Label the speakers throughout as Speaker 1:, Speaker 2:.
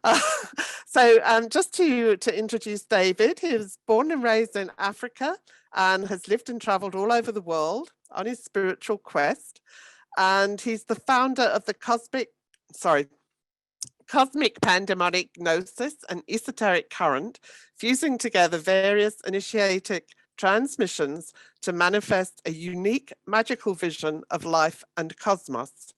Speaker 1: Uh, just to introduce David, he was born and raised in Africa and has lived and traveled all over the world on his spiritual quest. And he's the founder of the Cosmic Pandemonic Gnosis and Esoteric Current, fusing together various initiatic transmissions to manifest a unique magical vision of life and cosmos.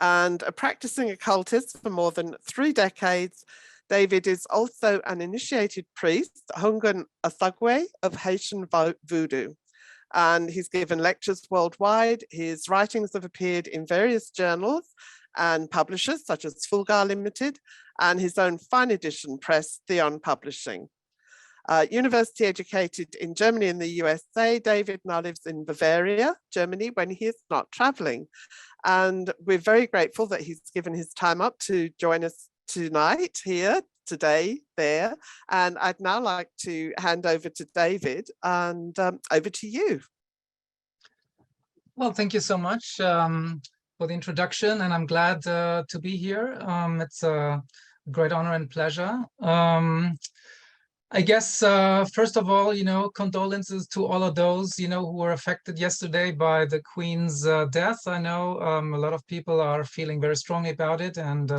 Speaker 1: And a practicing occultist for more than 3 decades, David is also an initiated priest, Hungan Asagwe of Haitian Voodoo. And he's given lectures worldwide. His writings have appeared in various journals and publishers such as Fulgar Limited and his own fine edition press, Theon Publishing. University educated in Germany and the USA, David now lives in Bavaria, Germany, when he is not traveling. And we're very grateful that he's given his time up to join us tonight here, today, there. And I'd now like to hand over to David, and over to you.
Speaker 2: Well, thank you so much for the introduction, and I'm glad to be here. It's a great honor and pleasure. I guess, first of all, condolences to all of those, who were affected yesterday by the Queen's death. I know a lot of people are feeling very strongly about it. And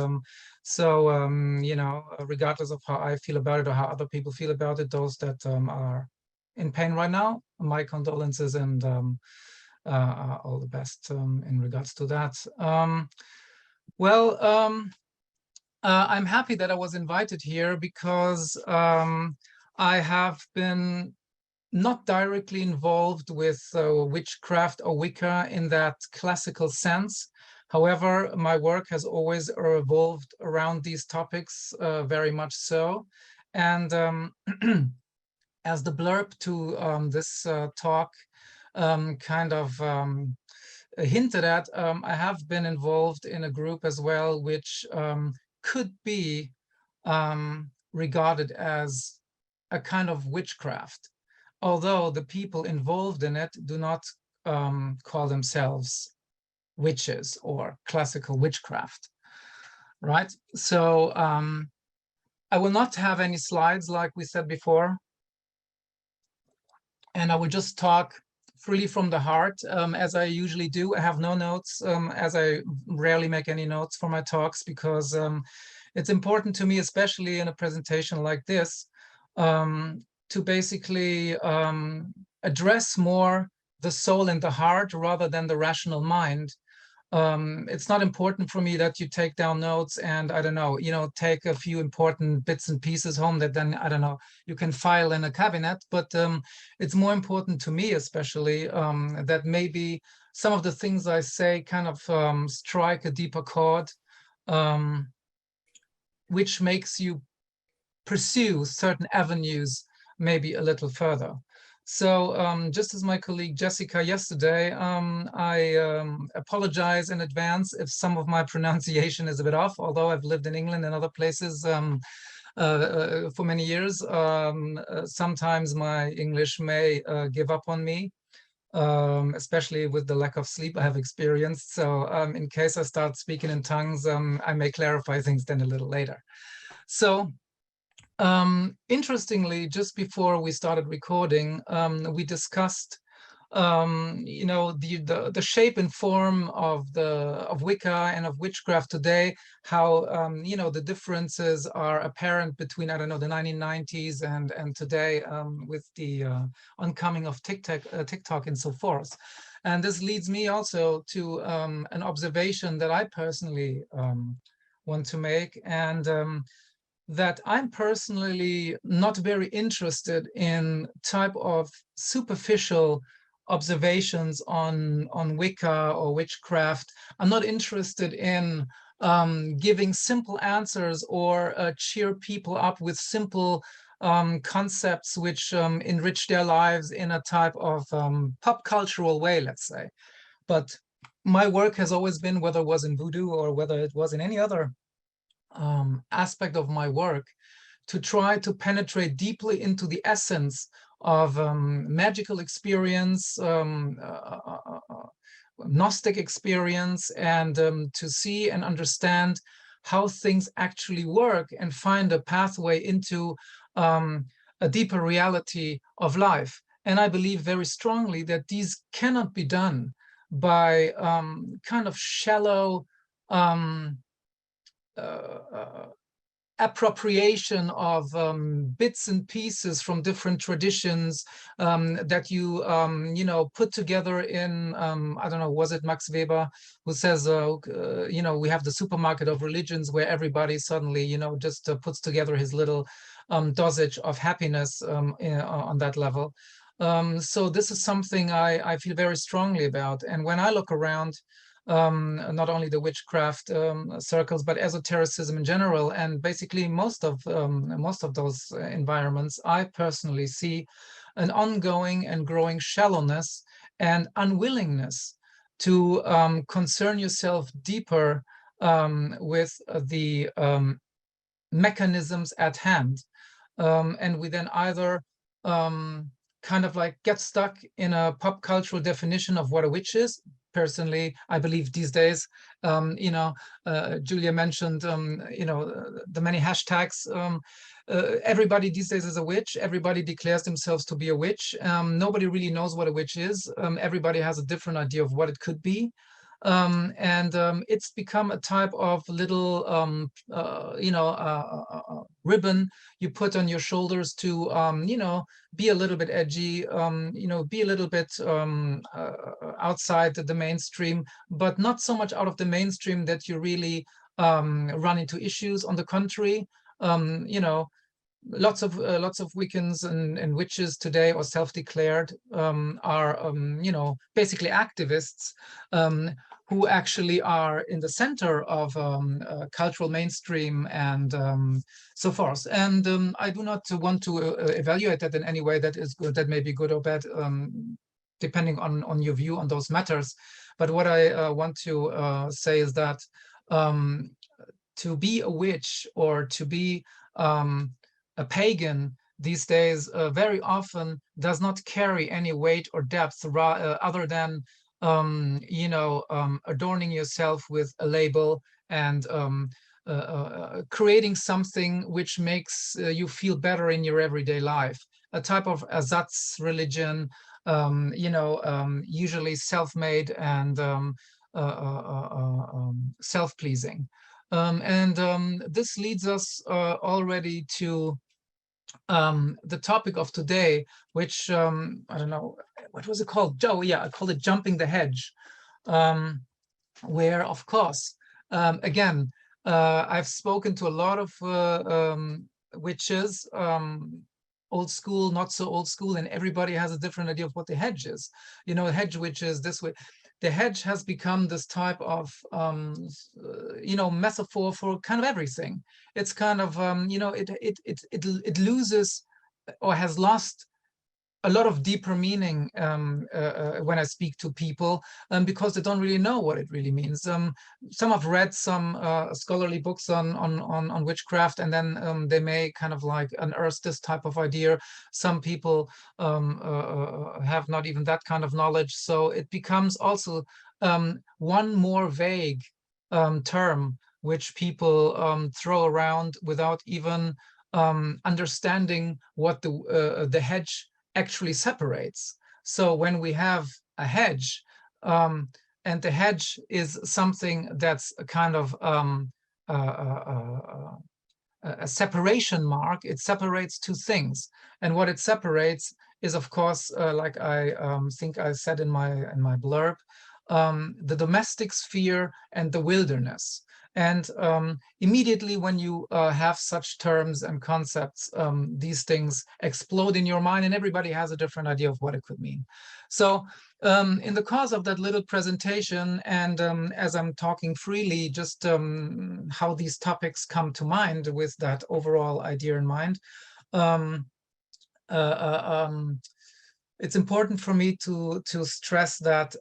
Speaker 2: regardless of how I feel about it or how other people feel about it, those that are in pain right now, my condolences and all the best in regards to that. I'm happy that I was invited here because I have been not directly involved with witchcraft or Wicca in that classical sense. However, my work has always revolved around these topics, very much so. And as the blurb to this talk kind of hinted at, I have been involved in a group as well, which could be regarded as a kind of witchcraft, although the people involved in it do not call themselves witches or classical witchcraft, right? So I will not have any slides like we said before, and I will just talk freely from the heart, as I usually do. I have no notes, as I rarely make any notes for my talks, because it's important to me, especially in a presentation like this, to basically address more the soul and the heart rather than the rational mind. It's not important for me that you take down notes and, I don't know, take a few important bits and pieces home that then, I don't know, you can file in a cabinet. But it's more important to me, especially, that maybe some of the things I say kind of strike a deeper chord, which makes you pursue certain avenues maybe a little further. So just as my colleague Jessica yesterday, I apologize in advance if some of my pronunciation is a bit off, although I've lived in England and other places for many years. Sometimes my English may give up on me, especially with the lack of sleep I have experienced. So in case I start speaking in tongues, I may clarify things then a little later. So interestingly, just before we started recording, we discussed, the shape and form of Wicca and of witchcraft today. How the differences are apparent between, I don't know, the 1990s and today, with the oncoming of TikTok and so forth. And this leads me also to an observation that I personally want to make, and that I'm personally not very interested in type of superficial observations on Wicca or witchcraft. I'm not interested in giving simple answers or cheer people up with simple concepts which enrich their lives in a type of pop cultural way, let's say. But my work has always been, whether it was in voodoo or whether it was in any other aspect of my work, to try to penetrate deeply into the essence of magical experience, Gnostic experience, and to see and understand how things actually work and find a pathway into a deeper reality of life. And I believe very strongly that these cannot be done by kind of shallow appropriation of bits and pieces from different traditions that you put together in I don't know, was it Max Weber who says we have the supermarket of religions where everybody suddenly just puts together his little dosage of happiness on that level. So this is something I feel very strongly about. And when I look around, not only the witchcraft circles, but esotericism in general, and basically most of those environments, I personally see an ongoing and growing shallowness and unwillingness to concern yourself deeper with the mechanisms at hand. And we then either kind of like get stuck in a pop cultural definition of what a witch is. Personally, I believe these days, Julia mentioned, the many hashtags. Everybody these days is a witch. Everybody declares themselves to be a witch. Nobody really knows what a witch is. Everybody has a different idea of what it could be. It's become a type of little, ribbon you put on your shoulders to, be a little bit edgy, be a little bit outside the mainstream, but not so much out of the mainstream that you really run into issues. On the contrary, lots of Wiccans and witches today, or self-declared, are basically activists who actually are in the center of cultural mainstream and so forth. And I do not want to evaluate that in any way that is good, that may be good or bad, depending on your view on those matters. But what I want to say is that to be a witch or to be a pagan these days very often does not carry any weight or depth other than adorning yourself with a label and creating something which makes you feel better in your everyday life. A type of ersatz religion, usually self-made and self-pleasing. This leads us already to the topic of today, which I don't know, what was it called? Oh, yeah, I called it Jumping the Hedge, where, of course, again, I've spoken to a lot of witches, old school, not so old school, and everybody has a different idea of what the hedge is. Hedge witches this way. The hedge has become this type of, metaphor for kind of everything. It's kind of, it loses or has lost a lot of deeper meaning when I speak to people, because they don't really know what it really means. Some have read some scholarly books on witchcraft, and then they may kind of like unearth this type of idea. Some people have not even that kind of knowledge. So it becomes also one more vague term which people throw around without even understanding what the hedge actually separates. So when we have a hedge, and the hedge is something that's a kind of a separation mark, it separates two things. And what it separates is, of course, like I think I said in my blurb, the domestic sphere and the wilderness. And immediately when you have such terms and concepts, these things explode in your mind, and everybody has a different idea of what it could mean. So in the course of that little presentation, and as I'm talking freely, just how these topics come to mind with that overall idea in mind, it's important for me to stress that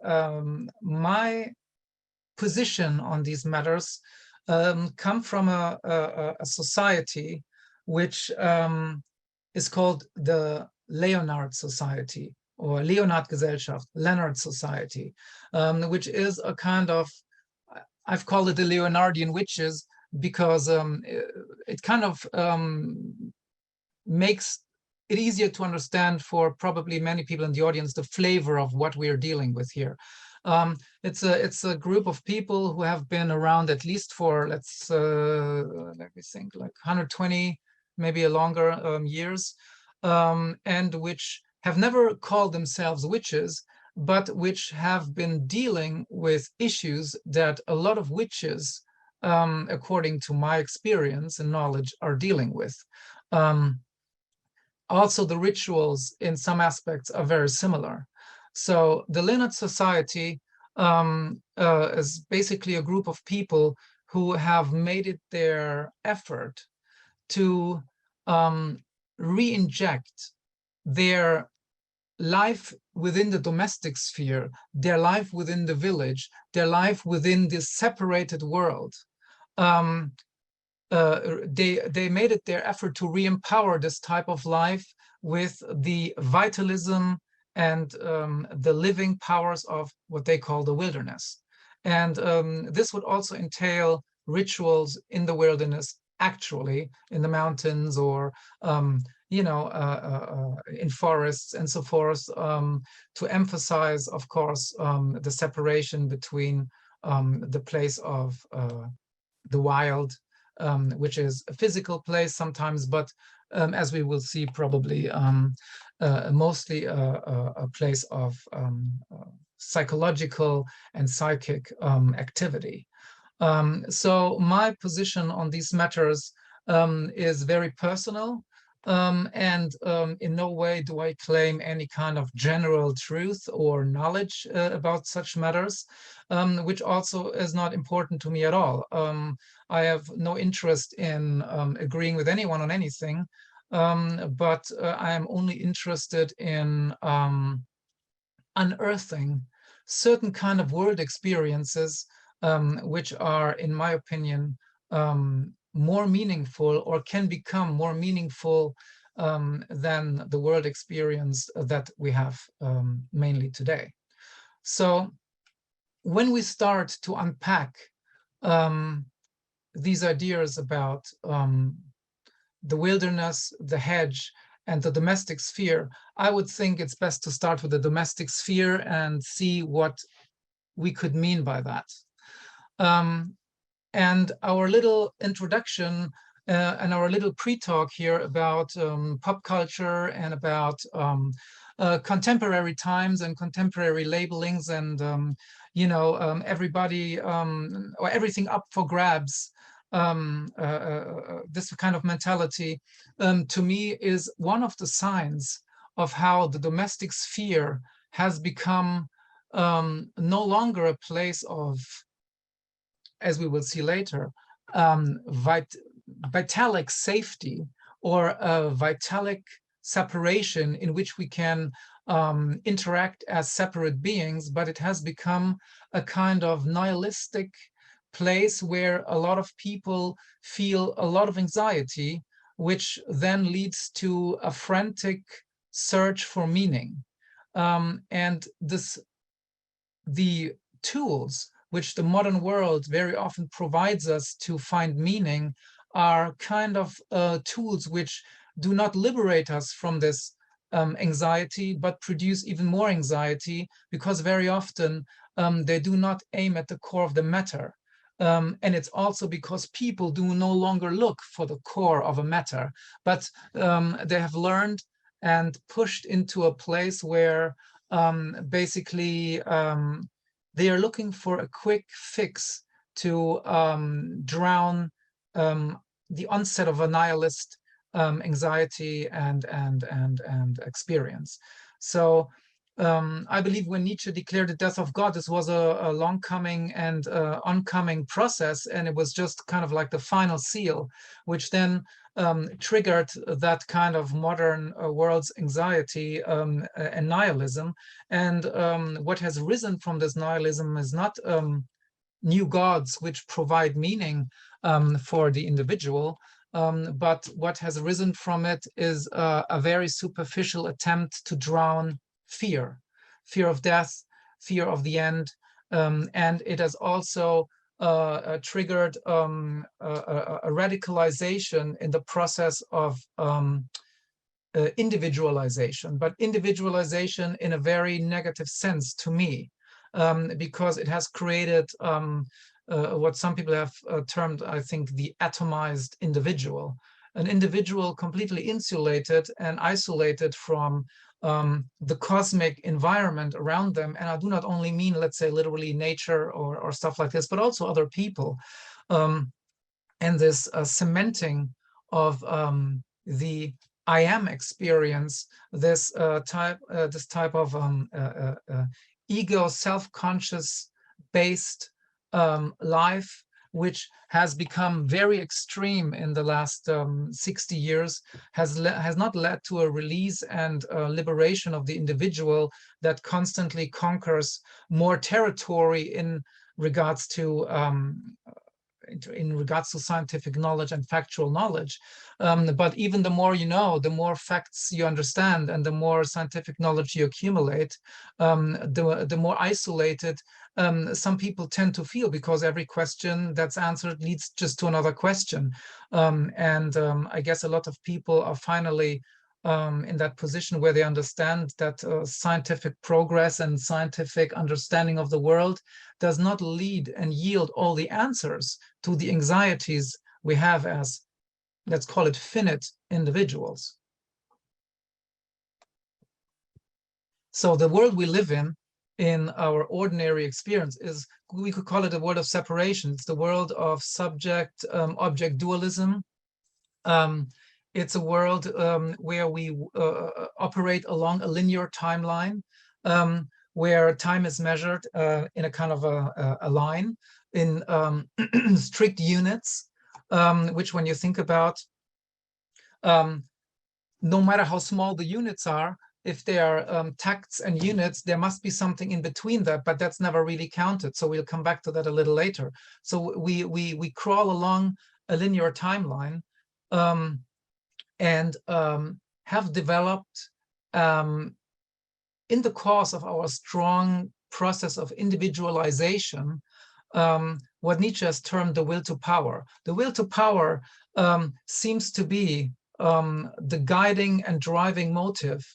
Speaker 2: my position on these matters come from a society which is called the Leonard Society, or Leonard-Gesellschaft, Leonard Society, which is a kind of, I've called it the Leonardian witches, because it kind of makes it easier to understand for probably many people in the audience the flavor of what we are dealing with here. It's a group of people who have been around at least for, let me think, like 120, maybe a longer years, and which have never called themselves witches, but which have been dealing with issues that a lot of witches, according to my experience and knowledge, are dealing with. Also, the rituals in some aspects are very similar. So the Linnet Society is basically a group of people who have made it their effort to re-inject their life within the domestic sphere, their life within the village, their life within this separated world. They made it their effort to re-empower this type of life with the vitalism and the living powers of what they call the wilderness. And this would also entail rituals in the wilderness, actually, in the mountains, or in forests and so forth, to emphasize, of course, the separation between the place of the wild, which is a physical place sometimes, but as we will see, probably mostly a place of psychological and psychic activity. So my position on these matters is very personal, and in no way do I claim any kind of general truth or knowledge about such matters, which also is not important to me at all. I have no interest in agreeing with anyone on anything, but I am only interested in unearthing certain kind of world experiences which are, in my opinion, more meaningful, or can become more meaningful than the world experience that we have mainly today. So when we start to unpack these ideas about the wilderness, the hedge, and the domestic sphere, I would think it's best to start with the domestic sphere and see what we could mean by that. And our little introduction and our little pre-talk here about pop culture and about contemporary times and contemporary labelings and everybody or everything up for grabs, this kind of mentality, to me, is one of the signs of how the domestic sphere has become no longer a place of, as we will see later, vitalic safety or a vitalic separation in which we can interact as separate beings, but it has become a kind of nihilistic place where a lot of people feel a lot of anxiety, which then leads to a frantic search for meaning. And the tools which the modern world very often provides us to find meaning are kind of tools which do not liberate us from this anxiety, but produce even more anxiety, because very often they do not aim at the core of the matter. And it's also because people do no longer look for the core of a matter, but they have learned and pushed into a place where basically they are looking for a quick fix to drown the onset of a nihilist anxiety and experience. So I believe when Nietzsche declared the death of God, this was a long coming and oncoming process, and it was just kind of like the final seal, which then triggered that kind of modern world's anxiety and nihilism. And what has risen from this nihilism is not new gods which provide meaning for the individual, but what has risen from it is a very superficial attempt to drown fear of death, fear of the end, and it has also triggered a radicalization in the process of individualization, but individualization in a very negative sense to me, because it has created what some people have termed, I think, the atomized individual, an individual completely insulated and isolated from the cosmic environment around them. And I do not only mean, let's say, literally nature or stuff like this, but also other people. And this cementing of the I am experience, this type of ego, self-conscious based life, which has become very extreme in the last 60 years, has not led to a release and liberation of the individual that constantly conquers more territory in regards to scientific knowledge and factual knowledge. But even the more you know, the more facts you understand, and the more scientific knowledge you accumulate, the more isolated some people tend to feel, because every question that's answered leads just to another question. I guess a lot of people are finally in that position where they understand that scientific progress and scientific understanding of the world does not lead and yield all the answers to the anxieties we have as, let's call it, finite individuals. So the world we live in our ordinary experience is, we could call it a world of separation. It's the world of subject-object dualism. It's a world where we operate along a linear timeline, where time is measured in a kind of a line in strict units, which, when you think about, no matter how small the units are, if they are tacts and units, there must be something in between that, but that's never really counted. So we'll come back to that a little later. So we crawl along a linear timeline, and have developed, in the course of our strong process of individualization, what Nietzsche has termed the will to power. The will to power seems to be the guiding and driving motive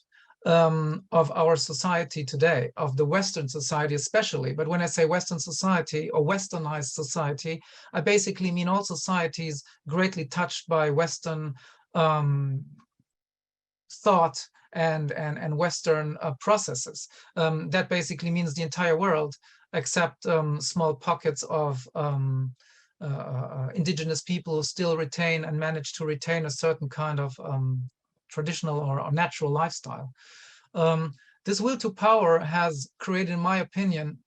Speaker 2: of our society today, of the Western society especially. But when I say Western society or Westernized society, I basically mean all societies greatly touched by Western thought and Western processes. That basically means the entire world, except small pockets of indigenous people who still retain and manage to retain a certain kind of traditional or natural lifestyle. This will to power has created, in my opinion,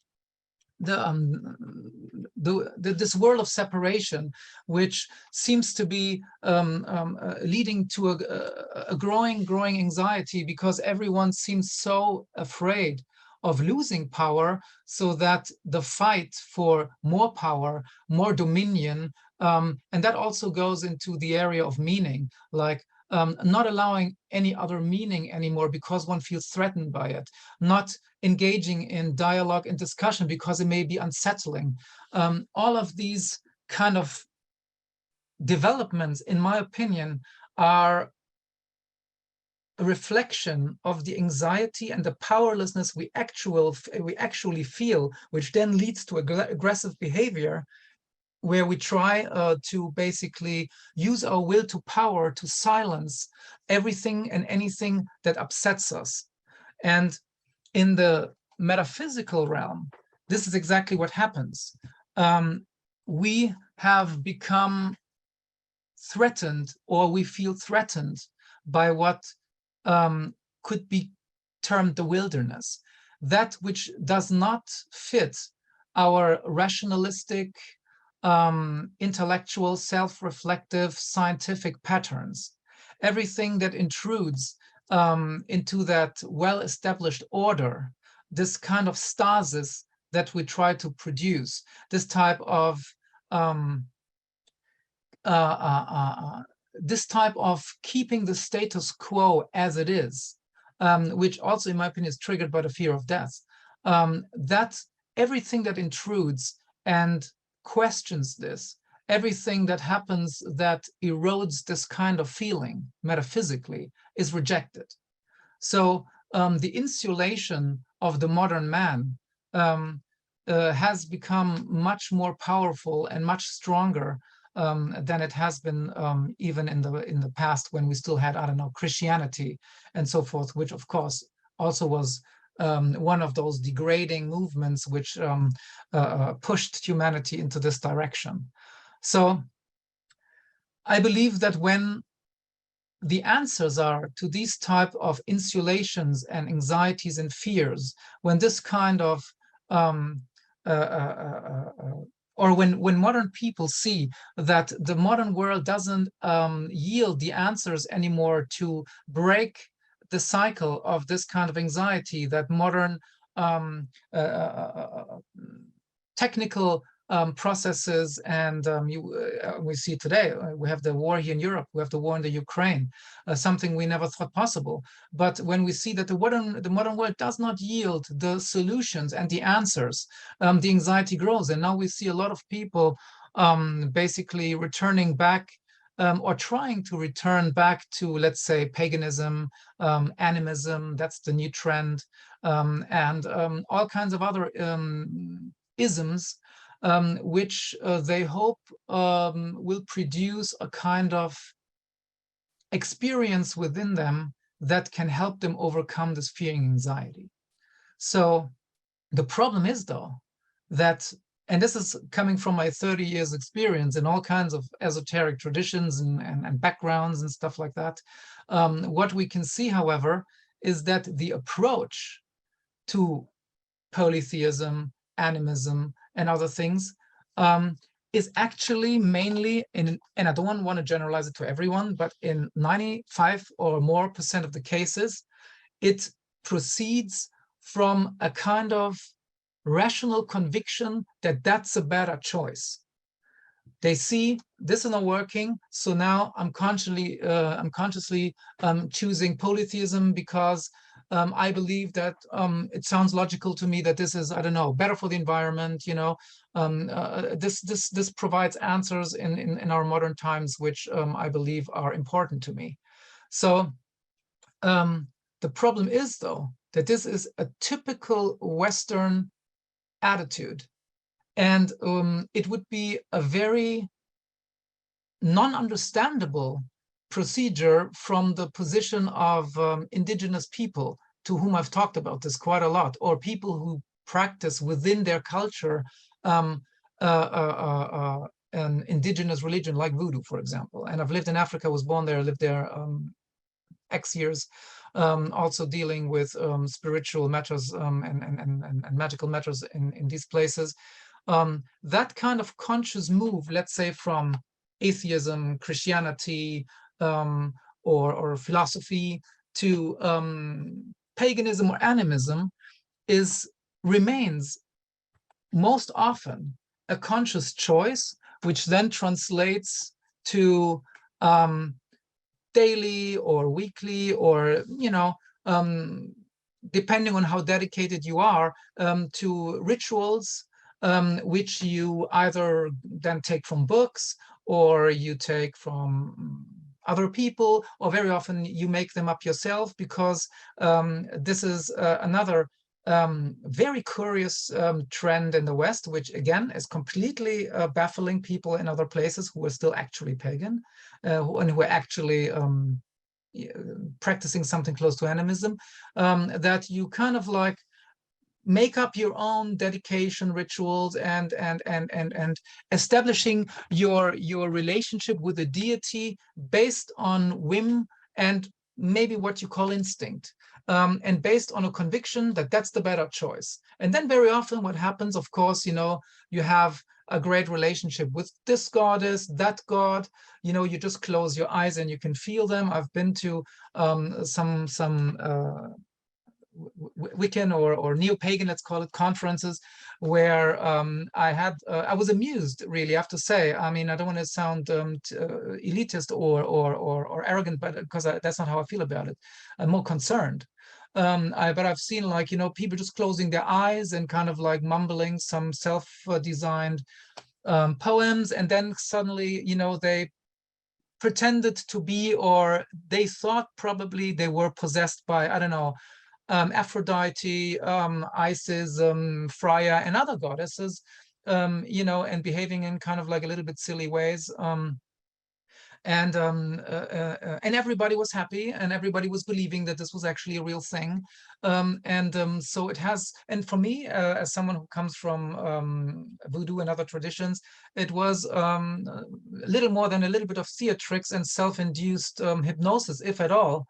Speaker 2: this world of separation, which seems to be leading to a growing anxiety, because everyone seems so afraid of losing power, so that the fight for more power, more dominion, and that also goes into the area of meaning, like not allowing any other meaning anymore because one feels threatened by it, not engaging in dialogue and discussion because it may be unsettling. All of these kind of developments, in my opinion, are a reflection of the anxiety and the powerlessness we actually feel, which then leads to aggressive behavior, where we try to basically use our will to power to silence everything and anything that upsets us. And in the metaphysical realm, this is exactly what happens. We have become threatened, or we feel threatened by what could be termed the wilderness, that which does not fit our rationalistic, intellectual, self-reflective, scientific patterns. Everything that intrudes into that well-established order, this kind of stasis that we try to produce, this type of keeping the status quo as it is, which also, in my opinion, is triggered by the fear of death. That everything that intrudes and questions this, everything that happens that erodes this kind of feeling metaphysically is rejected. So the insulation of the modern man has become much more powerful and much stronger than it has been even in the past, when we still had, I don't know, Christianity and so forth, which of course also was one of those degrading movements which pushed humanity into this direction. So I believe that when the answers are to these type of insulations and anxieties and fears, when this kind of or when modern people see that the modern world doesn't yield the answers anymore to break the cycle of this kind of anxiety, that modern technical processes, and we see today, we have the war here in Europe, we have the war in the Ukraine, something we never thought possible. But when we see that the modern world does not yield the solutions and the answers, the anxiety grows. And now we see a lot of people basically returning back or trying to return back to, let's say, paganism, animism, that's the new trend, and all kinds of other isms, which they hope will produce a kind of experience within them that can help them overcome this fear and anxiety. So the problem is, though, that, and this is coming from my 30 years experience in all kinds of esoteric traditions and backgrounds and stuff like that, what we can see, however, is that the approach to polytheism, animism, and other things is actually mainly in, and I don't want to generalize it to everyone, but in 95% or more of the cases, it proceeds from a kind of rational conviction that that's a better choice. They see this is not working, so now I'm consciously choosing polytheism because I believe that it sounds logical to me that this is, I don't know, better for the environment. You know, this provides answers in our modern times, which I believe are important to me. So the problem is, though, that this is a typical Western attitude, and it would be a very non-understandable procedure from the position of indigenous people, to whom I've talked about this quite a lot, or people who practice within their culture an indigenous religion like voodoo, for example. And I've lived in Africa, was born there, lived there X years, also dealing with spiritual matters and magical matters in these places. That kind of conscious move, let's say from atheism, Christianity, or philosophy to paganism or animism, remains most often a conscious choice, which then translates to daily or weekly, or, you know, depending on how dedicated you are, to rituals, which you either then take from books, or you take from other people, or very often you make them up yourself, because this is another very curious trend in the West, which again is completely baffling people in other places who are still actually pagan, and who are actually practicing something close to animism, that you kind of like make up your own dedication rituals and establishing your relationship with the deity based on whim and maybe what you call instinct, and based on a conviction that that's the better choice. And then very often what happens, of course, you know, you have a great relationship with this goddess, that god, you know, you just close your eyes and you can feel them. I've been to some Wiccan or neo-pagan, let's call it, conferences, where I was amused, really, I have to say. I mean, I don't want to sound elitist or arrogant, but because that's not how I feel about it. I'm more concerned. But I've seen, like, you know, people just closing their eyes and kind of like mumbling some self-designed poems, and then suddenly, you know, they pretended to be, or they thought probably they were possessed by, I don't know, Aphrodite, Isis, Freya, and other goddesses, you know, and behaving in kind of like a little bit silly ways. And everybody was happy, and everybody was believing that this was actually a real thing. So it has, and for me, as someone who comes from voodoo and other traditions, it was a little more than a little bit of theatrics and self-induced hypnosis, if at all,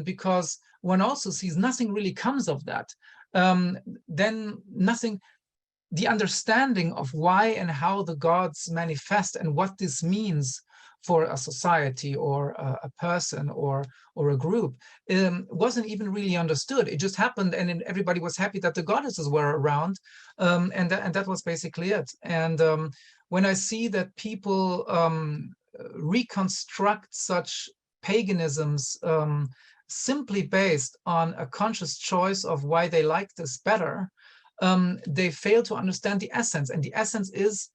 Speaker 2: because one also sees nothing really comes of that. Then nothing, the understanding of why and how the gods manifest and what this means for a society or a person or a group wasn't even really understood. It just happened, and everybody was happy that the goddesses were around, and that was basically it. And when I see that people reconstruct such paganisms simply based on a conscious choice of why they like this better, they fail to understand the essence. And the essence is,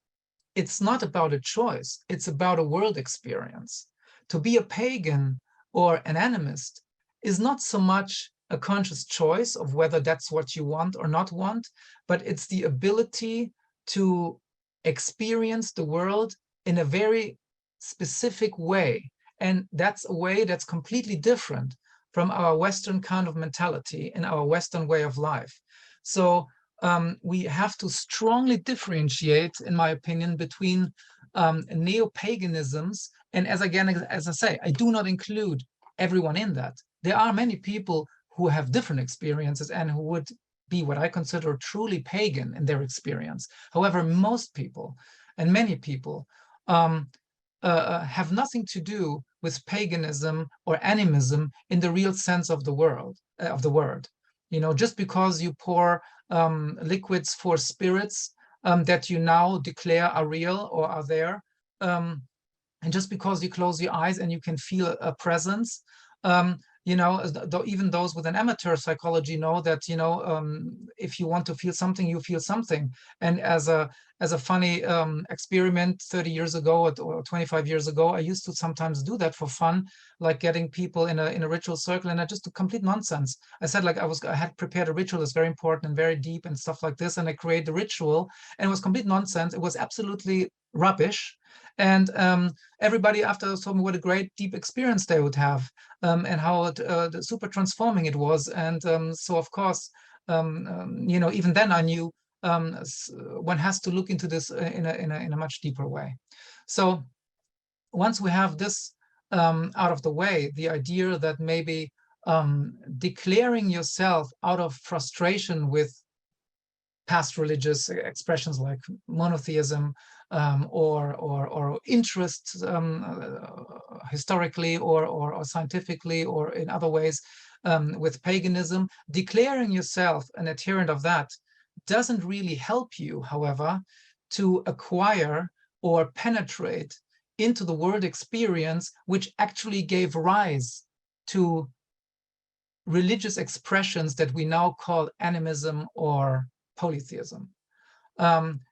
Speaker 2: it's not about a choice, it's about a world experience. To be a pagan or an animist is not so much a conscious choice of whether that's what you want or not want, but it's the ability to experience the world in a very specific way. And that's a way that's completely different from our Western kind of mentality and our Western way of life. So we have to strongly differentiate, in my opinion, between neo-paganisms, and as I say, I do not include everyone in that. There are many people who have different experiences and who would be what I consider truly pagan in their experience. However, most people and many people have nothing to do with paganism or animism in the real sense of the word. You know, just because you pour liquids for spirits that you now declare are real or are there, and just because you close your eyes and you can feel a presence, you know, even those with an amateur psychology know that, you know, if you want to feel something, you feel something. And as a funny experiment 30 years ago or 25 years ago, I used to sometimes do that for fun, like getting people in a ritual circle, and I just do complete nonsense. I said, like, I had prepared a ritual that's very important and very deep and stuff like this, and I created the ritual, and it was complete nonsense. It was absolutely rubbish. And everybody after told me what a great deep experience they would have, and how super transforming it was. And so of course, you know, even then I knew one has to look into this in a much deeper way. So once we have this out of the way, the idea that maybe declaring yourself out of frustration with past religious expressions like monotheism, or interests historically or scientifically or in other ways with paganism, declaring yourself an adherent of that doesn't really help you, however, to acquire or penetrate into the world experience which actually gave rise to religious expressions that we now call animism or polytheism.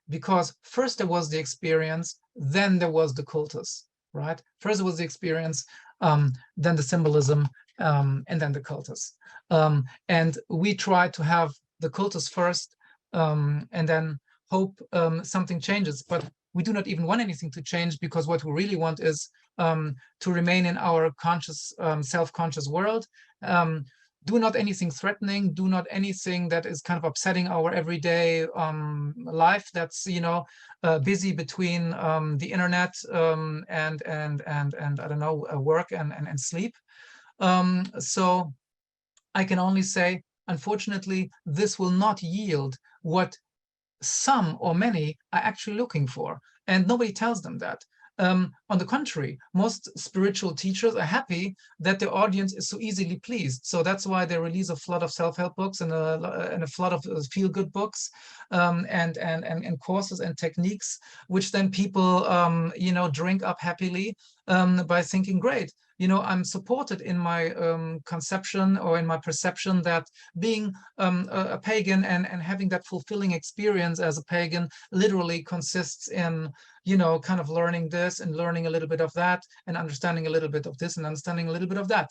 Speaker 2: Because first there was the experience, then there was the cultus, right? First there was the experience, then the symbolism, and then the cultus. And we try to have the cultus first, and then hope something changes. But we do not even want anything to change, because what we really want is to remain in our conscious, self-conscious world. Do not anything threatening, do not anything that is kind of upsetting our everyday life that's, you know, busy between the internet and I don't know, work and sleep. So I can only say, unfortunately, this will not yield what some or many are actually looking for, and nobody tells them that. On the contrary, most spiritual teachers are happy that their audience is so easily pleased. So that's why they release a flood of self-help books and a flood of feel-good books, and courses and techniques, which then people, you know, drink up happily by thinking, great, you know, I'm supported in my conception or in my perception that being a pagan and having that fulfilling experience as a pagan literally consists in, you know, kind of learning this and learning a little bit of that and understanding a little bit of this and understanding a little bit of that,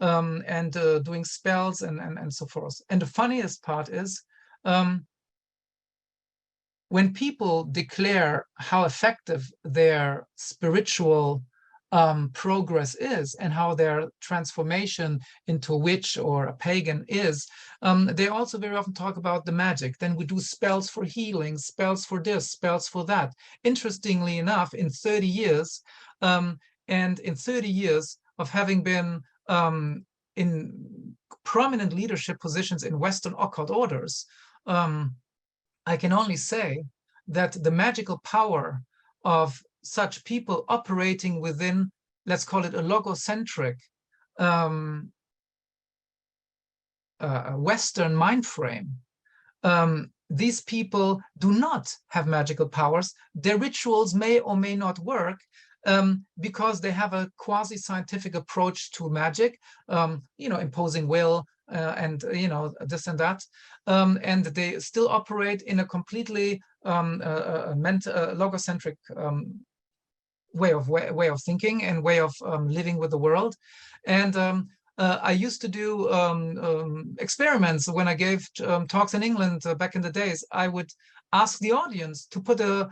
Speaker 2: and doing spells and so forth. And the funniest part is, when people declare how effective their spiritual progress is and how their transformation into a witch or a pagan is, they also very often talk about the magic. Then we do spells for healing, spells for this, spells for that. Interestingly enough, in 30 years, and in 30 years of having been in prominent leadership positions in Western occult orders, I can only say that the magical power of such people operating within, let's call it a logocentric Western mind frame, these people do not have magical powers. Their rituals may or may not work, because they have a quasi-scientific approach to magic, you know, imposing will, and you know, this and that, and they still operate in a completely logocentric way of thinking and way of living with the world. And I used to do experiments when I gave talks in England back in the days. I would ask the audience to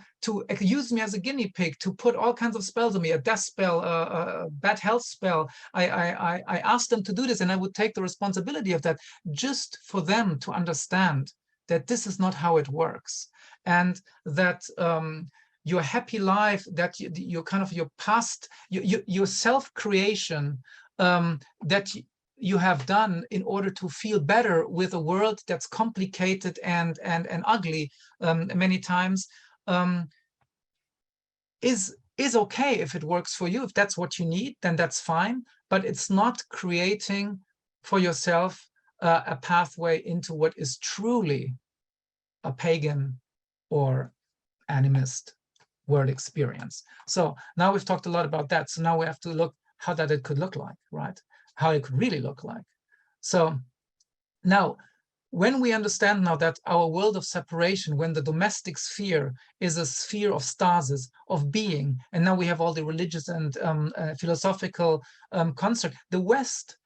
Speaker 2: use me as a guinea pig, to put all kinds of spells on me, a death spell, a bad health spell. I asked them to do this, and I would take the responsibility of that, just for them to understand that this is not how it works, and that your happy life, that your kind of your past, your self-creation, that you have done in order to feel better with a world that's complicated and ugly many times, is okay if it works for you. If that's what you need, then that's fine. But it's not creating for yourself a pathway into what is truly a pagan or animist world experience. So now we've talked a lot about that. So now we have to look how that it could look like, right? How it could really look like. So now, when we understand now that our world of separation, when the domestic sphere is a sphere of stasis, of being, and now we have all the religious and philosophical construct, the West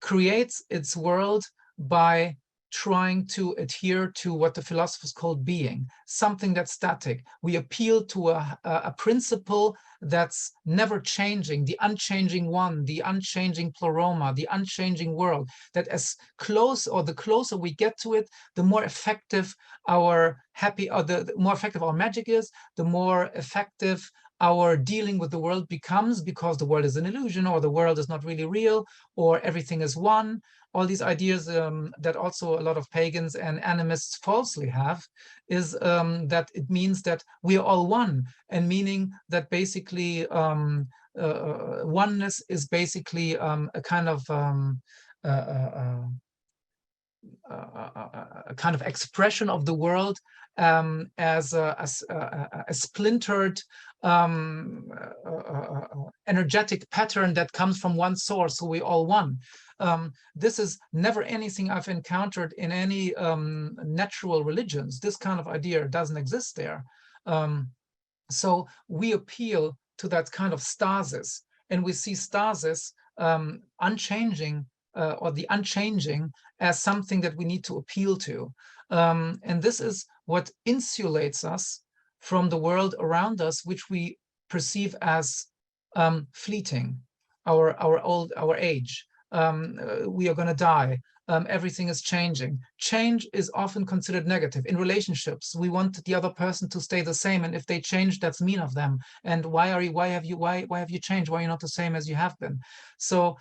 Speaker 2: creates its world by trying to adhere to what the philosophers call being, something that's static. We appeal to a principle that's never changing, the unchanging one, the unchanging pleroma, the unchanging world, that as close, or the closer we get to it, the more effective our the more effective our magic is, the more effective our dealing with the world becomes, because the world is an illusion, or the world is not really real, or everything is one. All these ideas that also a lot of pagans and animists falsely have, is that it means that we are all one, and meaning that basically oneness is basically a kind of a kind of expression of the world as a splintered energetic pattern that comes from one source, so we all one. This is never anything I've encountered in any natural religions. This kind of idea doesn't exist there. So we appeal to that kind of stasis, and we see stasis unchanging, or the unchanging, as something that we need to appeal to. And this is what insulates us from the world around us, which we perceive as fleeting, our age. We are going to die. Everything is changing. Change is often considered negative. In relationships, we want the other person to stay the same, and if they change, that's mean of them. And why have you changed? Why are you not the same as you have been? So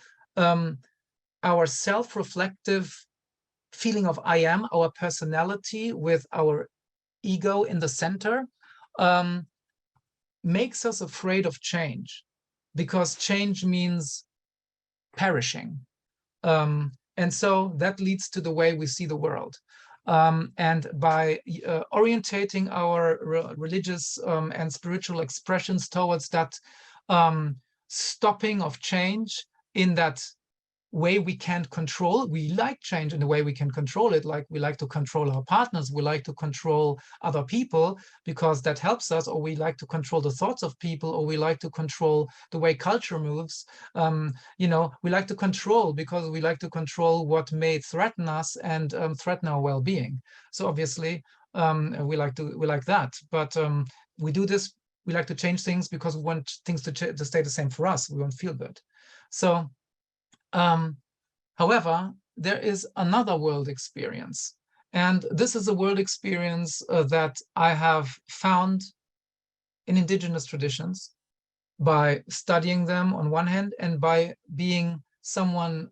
Speaker 2: our self-reflective feeling of I am, our personality with our ego in the center, makes us afraid of change, because change means perishing. And so that leads to the way we see the world. And by orientating our religious and spiritual expressions towards that stopping of change in that way we can't control. We like change in the way we can control it, like we like to control our partners, we like to control other people because that helps us, or we like to control the thoughts of people, or we like to control the way culture moves. You know, we like to control because we like to control what may threaten us and threaten our well-being. So obviously we like that, but we do this, we like to change things because we want things to stay the same for us. We want to feel good. So however, there is another world experience, and this is a world experience that I have found in indigenous traditions by studying them on one hand, and by being someone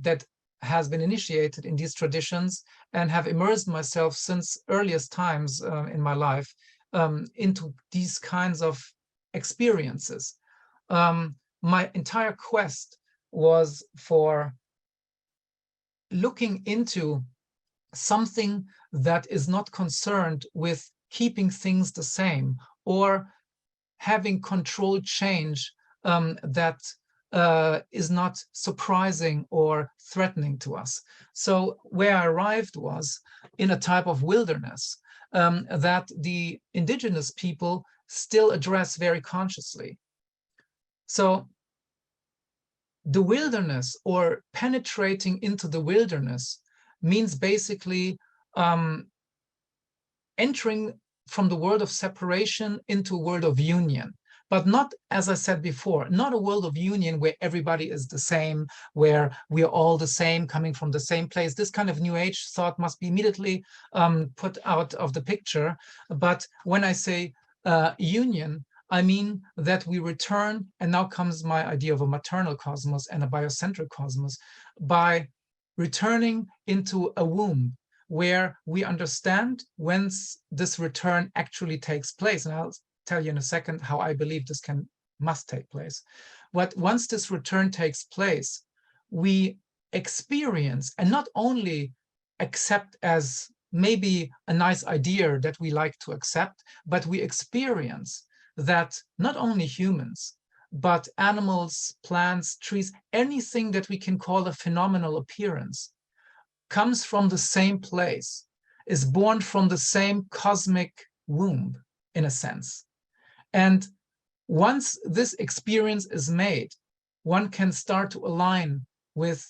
Speaker 2: that has been initiated in these traditions and have immersed myself since earliest times in my life into these kinds of experiences. My entire quest was for looking into something that is not concerned with keeping things the same or having controlled change that is not surprising or threatening to us. So where I arrived was in a type of wilderness that the indigenous people still address very consciously. So the wilderness, or penetrating into the wilderness, means basically entering from the world of separation into a world of union. But not, as I said before, not a world of union where everybody is the same, where we are all the same, coming from the same place. This kind of New Age thought must be immediately put out of the picture. But when I say union, I mean that we return, and now comes my idea of a maternal cosmos and a biocentric cosmos, by returning into a womb where we understand whence this return actually takes place. And I'll tell you in a second how I believe this must take place. But once this return takes place, we experience, and not only accept as maybe a nice idea that we like to accept, but we experience that not only humans, but animals, plants, trees, anything that we can call a phenomenal appearance, comes from the same place, is born from the same cosmic womb, in a sense. And once this experience is made, one can start to align with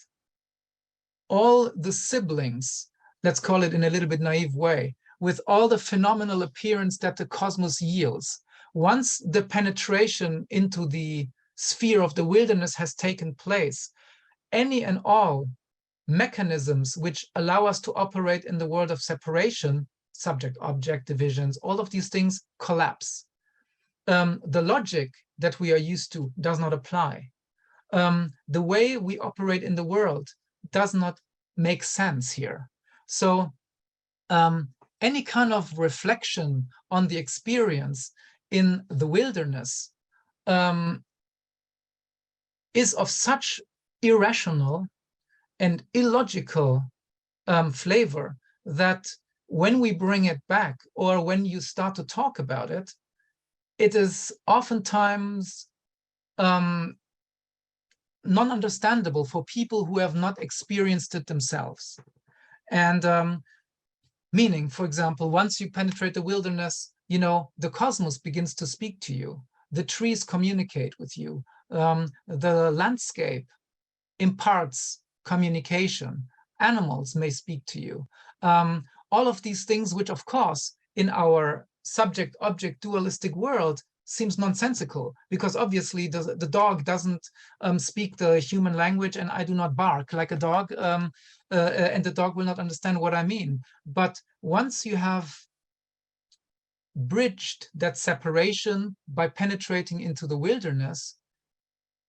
Speaker 2: all the siblings, let's call it in a little bit naive way, with all the phenomenal appearance that the cosmos yields. Once the penetration into the sphere of the wilderness has taken place, any and all mechanisms which allow us to operate in the world of separation, subject-object divisions, all of these things collapse. The logic that we are used to does not apply. The way we operate in the world does not make sense here. So any kind of reflection on the experience in the wilderness is of such irrational and illogical flavor that when we bring it back, or when you start to talk about it, it is oftentimes non-understandable for people who have not experienced it themselves. And meaning, for example, once you penetrate the wilderness, you know, the cosmos begins to speak to you. The trees communicate with you. The landscape imparts communication. Animals may speak to you. All of these things, which of course in our subject-object dualistic world seems nonsensical, because obviously the dog doesn't speak the human language, and I do not bark like a dog, and the dog will not understand what I mean. But once you have bridged that separation by penetrating into the wilderness,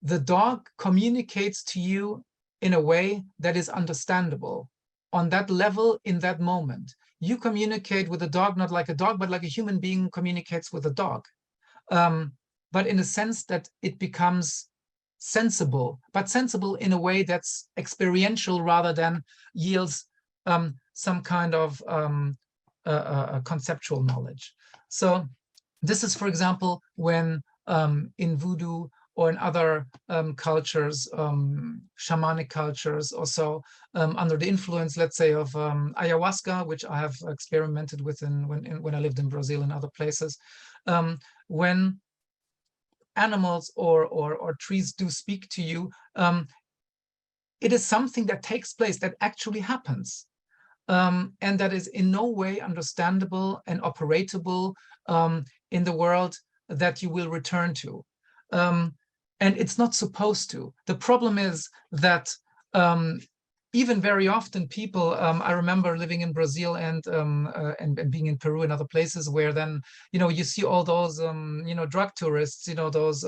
Speaker 2: the dog communicates to you in a way that is understandable on that level, in that moment. You communicate with a dog not like a dog, but like a human being communicates with a dog. But in a sense that it becomes sensible, but sensible in a way that's experiential rather than yields some kind of conceptual knowledge. So this is, for example, when in voodoo or in other cultures, shamanic cultures, or so, under the influence, let's say, of ayahuasca, which I have experimented with when I lived in Brazil and other places, when animals or trees do speak to you, it is something that takes place, that actually happens, and that is in no way understandable and operatable in the world that you will return to. And it's not supposed to. The problem is that even very often people, I remember living in Brazil and being in Peru and other places where then, you see all those, drug tourists, those,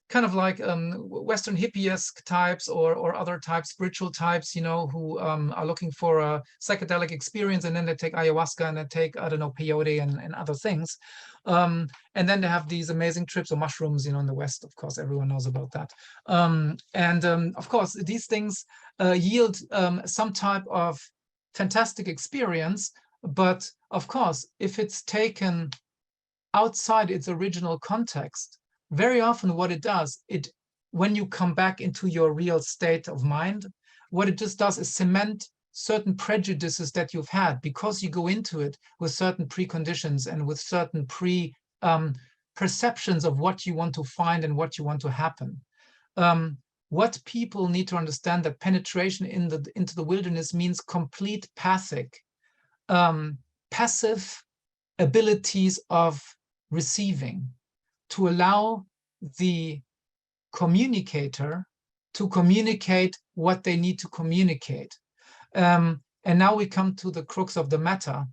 Speaker 2: kind of like Western hippie-esque types or other types, spiritual types, who are looking for a psychedelic experience, and then they take ayahuasca and they take, I don't know, peyote and other things. And then they have these amazing trips, or mushrooms, in the West, of course, everyone knows about that. Of course, these things yield some type of fantastic experience, but of course, if it's taken outside its original context, very often what it does, when you come back into your real state of mind, what it just does is cement certain prejudices that you've had, because you go into it with certain preconditions and with certain perceptions of what you want to find and what you want to happen. What people need to understand, that penetration into the wilderness means complete passive abilities of receiving, to allow the communicator to communicate what they need to communicate. And now we come to the crux of the matter.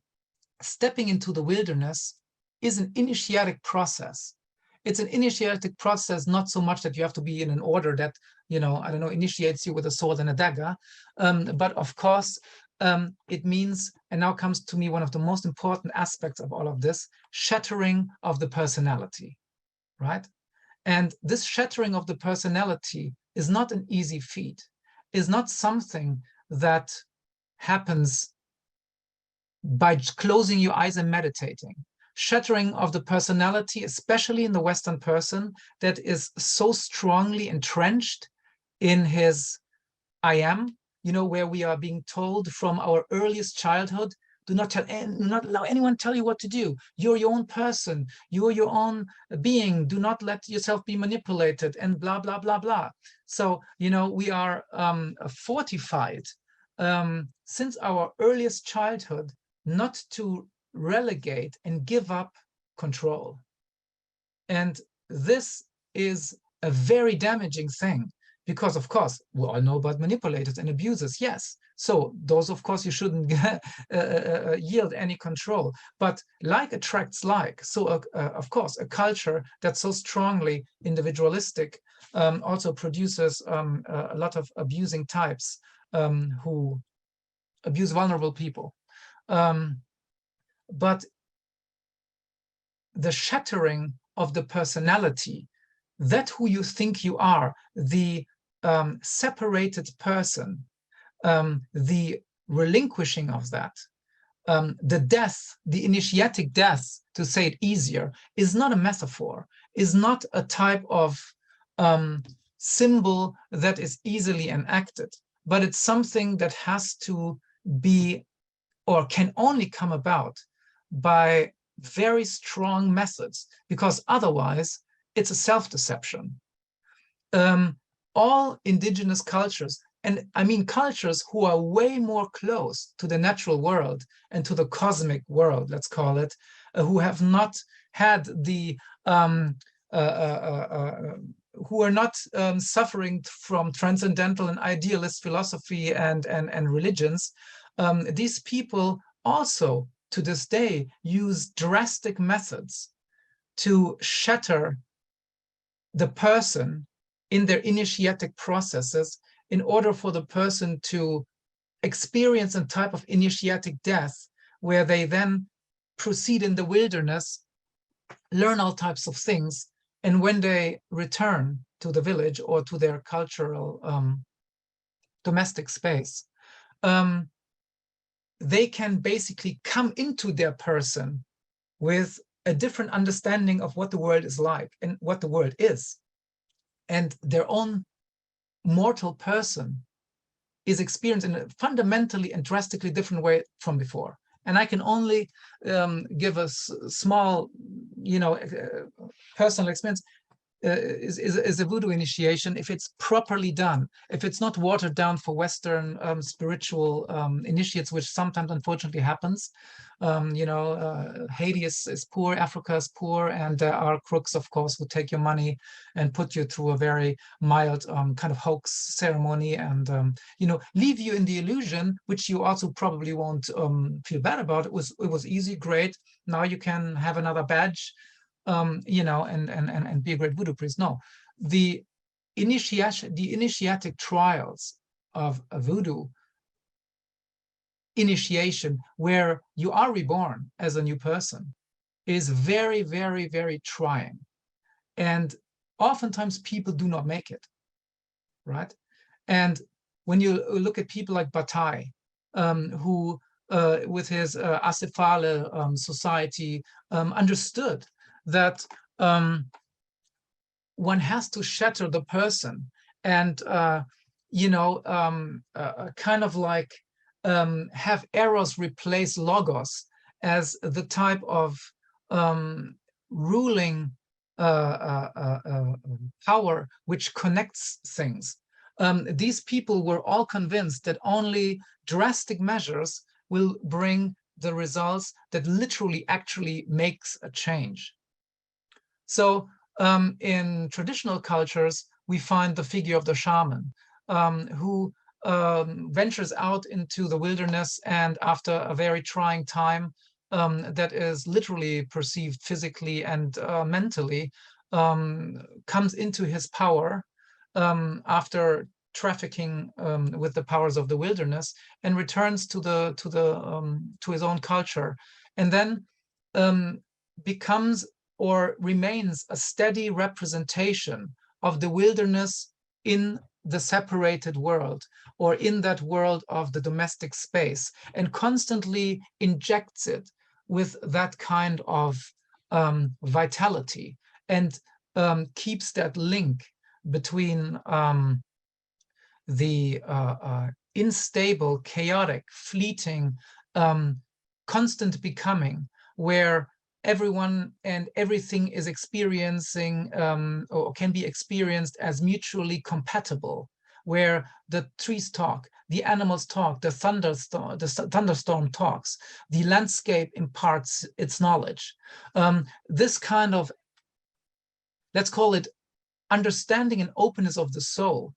Speaker 2: Stepping into the wilderness is an initiatic process. It's an initiatic process, not so much that you have to be in an order that, I don't know, initiates you with a sword and a dagger. But of course, it means, and now comes to me one of the most important aspects of all of this, shattering of the personality, right? And this shattering of the personality is not an easy feat, is not something that happens by closing your eyes and meditating. Shattering of the personality, especially in the Western person that is so strongly entrenched in his I am, where we are being told from our earliest childhood, do not allow anyone tell you what to do. You're your own person. You're your own being. Do not let yourself be manipulated, and blah, blah, blah, blah. So, we are fortified since our earliest childhood not to relegate and give up control. And this is a very damaging thing, because, of course, we all know about manipulators and abusers, yes. So those, of course, you shouldn't yield any control. But like attracts like. So, of course, a culture that's so strongly individualistic also produces a lot of abusing types who abuse vulnerable people. But the shattering of the personality, that who you think you are, the separated person, the relinquishing of that, the death, the initiatic death, to say it easier, is not a metaphor, is not a type of symbol that is easily enacted, but it's something that has to be, or can only come about, by very strong methods, because otherwise it's a self-deception. All indigenous cultures, and I mean cultures who are way more close to the natural world and to the cosmic world, let's call it, who have not had the, who are not suffering from transcendental and idealist philosophy and religions, these people also to this day use drastic methods to shatter the person in their initiatic processes, in order for the person to experience a type of initiatic death, where they then proceed in the wilderness, learn all types of things, and when they return to the village or to their cultural domestic space, they can basically come into their person with a different understanding of what the world is like and what the world is. And their own mortal person is experienced in a fundamentally and drastically different way from before. And I can only give a small, personal experience. Is a voodoo initiation if it's properly done, if it's not watered down for Western spiritual initiates, which sometimes unfortunately happens. Haiti is poor, Africa is poor, and there are crooks, of course, who take your money and put you through a very mild kind of hoax ceremony and leave you in the illusion, which you also probably won't feel bad about. It was easy, great. Now you can have another badge. And be a great voodoo priest. No, the initiatic trials of a voodoo initiation, where you are reborn as a new person, is very, very, very trying. And oftentimes people do not make it, right? And when you look at people like Bataille, who with his Acephale society understood that one has to shatter the person and kind of like have eros replace logos as the type of ruling power which connects things. These people were all convinced that only drastic measures will bring the results that literally actually makes a change. So in traditional cultures, we find the figure of the shaman who ventures out into the wilderness, and after a very trying time that is literally perceived physically and mentally, comes into his power after trafficking with the powers of the wilderness, and returns to his own culture, and then becomes or remains a steady representation of the wilderness in the separated world, or in that world of the domestic space, and constantly injects it with that kind of vitality, and keeps that link between the unstable, chaotic, fleeting, constant becoming, where everyone and everything is experiencing or can be experienced as mutually compatible, where the trees talk, the animals talk, the thunderstorm talks, the landscape imparts its knowledge. This kind of, let's call it understanding and openness of the soul,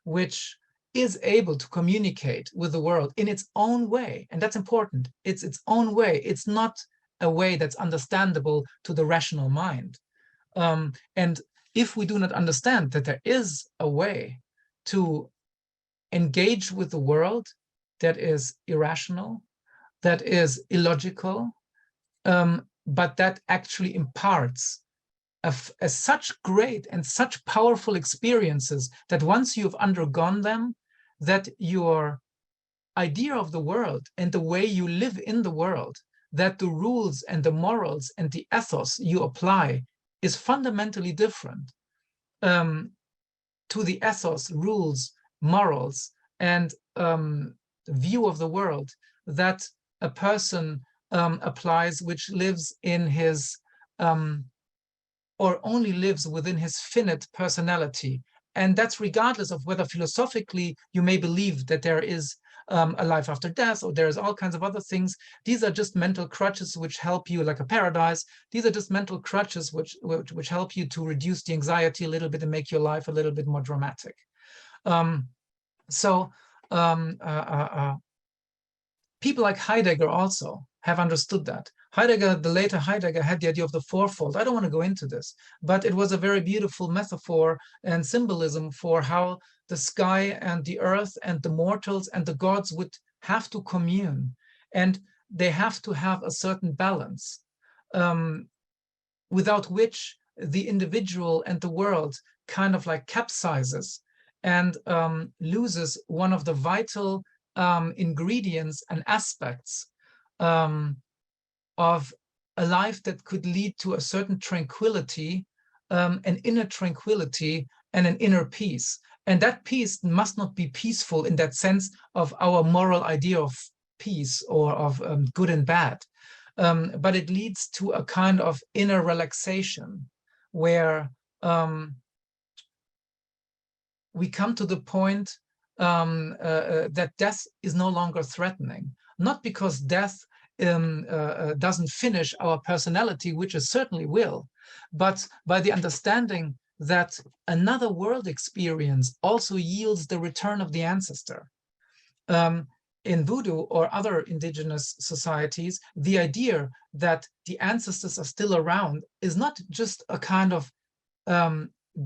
Speaker 2: which is able to communicate with the world in its own way. And that's important. It's its own way. It's not a way that's understandable to the rational mind. And if we do not understand that there is a way to engage with the world that is irrational, that is illogical, but that actually imparts such great and such powerful experiences, that once you've undergone them, that your idea of the world and the way you live in the world, that the rules and the morals and the ethos you apply is fundamentally different to the ethos, rules, morals, and view of the world that a person applies, which lives in his, or only lives within his finite personality. And that's regardless of whether philosophically you may believe that there is a life after death, or there's all kinds of other things. These are just mental crutches which help you, like a paradise. These are just mental crutches which help you to reduce the anxiety a little bit and make your life a little bit more dramatic. People like Heidegger also have understood that. Heidegger, the later Heidegger, had the idea of the fourfold. I don't want to go into this, but it was a very beautiful metaphor and symbolism for how the sky and the earth and the mortals and the gods would have to commune, and they have to have a certain balance, without which the individual and the world kind of like capsizes and loses one of the vital ingredients and aspects of a life that could lead to a certain tranquility, an inner tranquility and an inner peace. And that peace must not be peaceful in that sense of our moral idea of peace or of good and bad, but it leads to a kind of inner relaxation where we come to the point that death is no longer threatening, not because death doesn't finish our personality, which it certainly will, but by the understanding that another world experience also yields the return of the ancestor. In Voodoo or other indigenous societies, the idea that the ancestors are still around is not just a kind of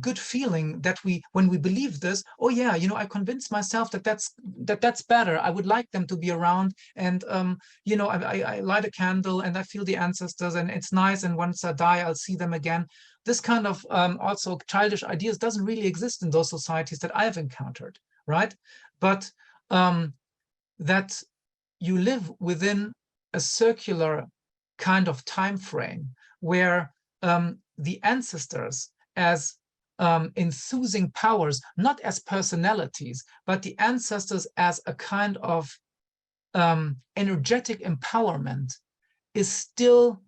Speaker 2: good feeling that when we believe this, oh yeah, you know, I convinced myself that that's better. I would like them to be around, and you know, I light a candle and I feel the ancestors, and it's nice. And once I die, I'll see them again. This kind of also childish ideas doesn't really exist in those societies that I've encountered, right? But that you live within a circular kind of time frame where the ancestors as enthusing powers, not as personalities, but the ancestors as a kind of energetic empowerment is still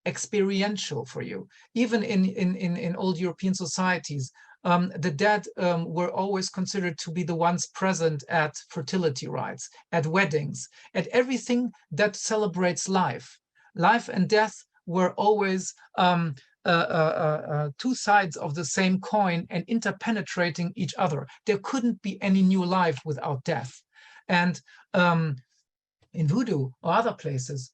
Speaker 2: experiential for you. Even in old European societies, the dead were always considered to be the ones present at fertility rites, at weddings, at everything that celebrates life. Life and death were always two sides of the same coin and interpenetrating each other. There couldn't be any new life without death. And in Voodoo or other places,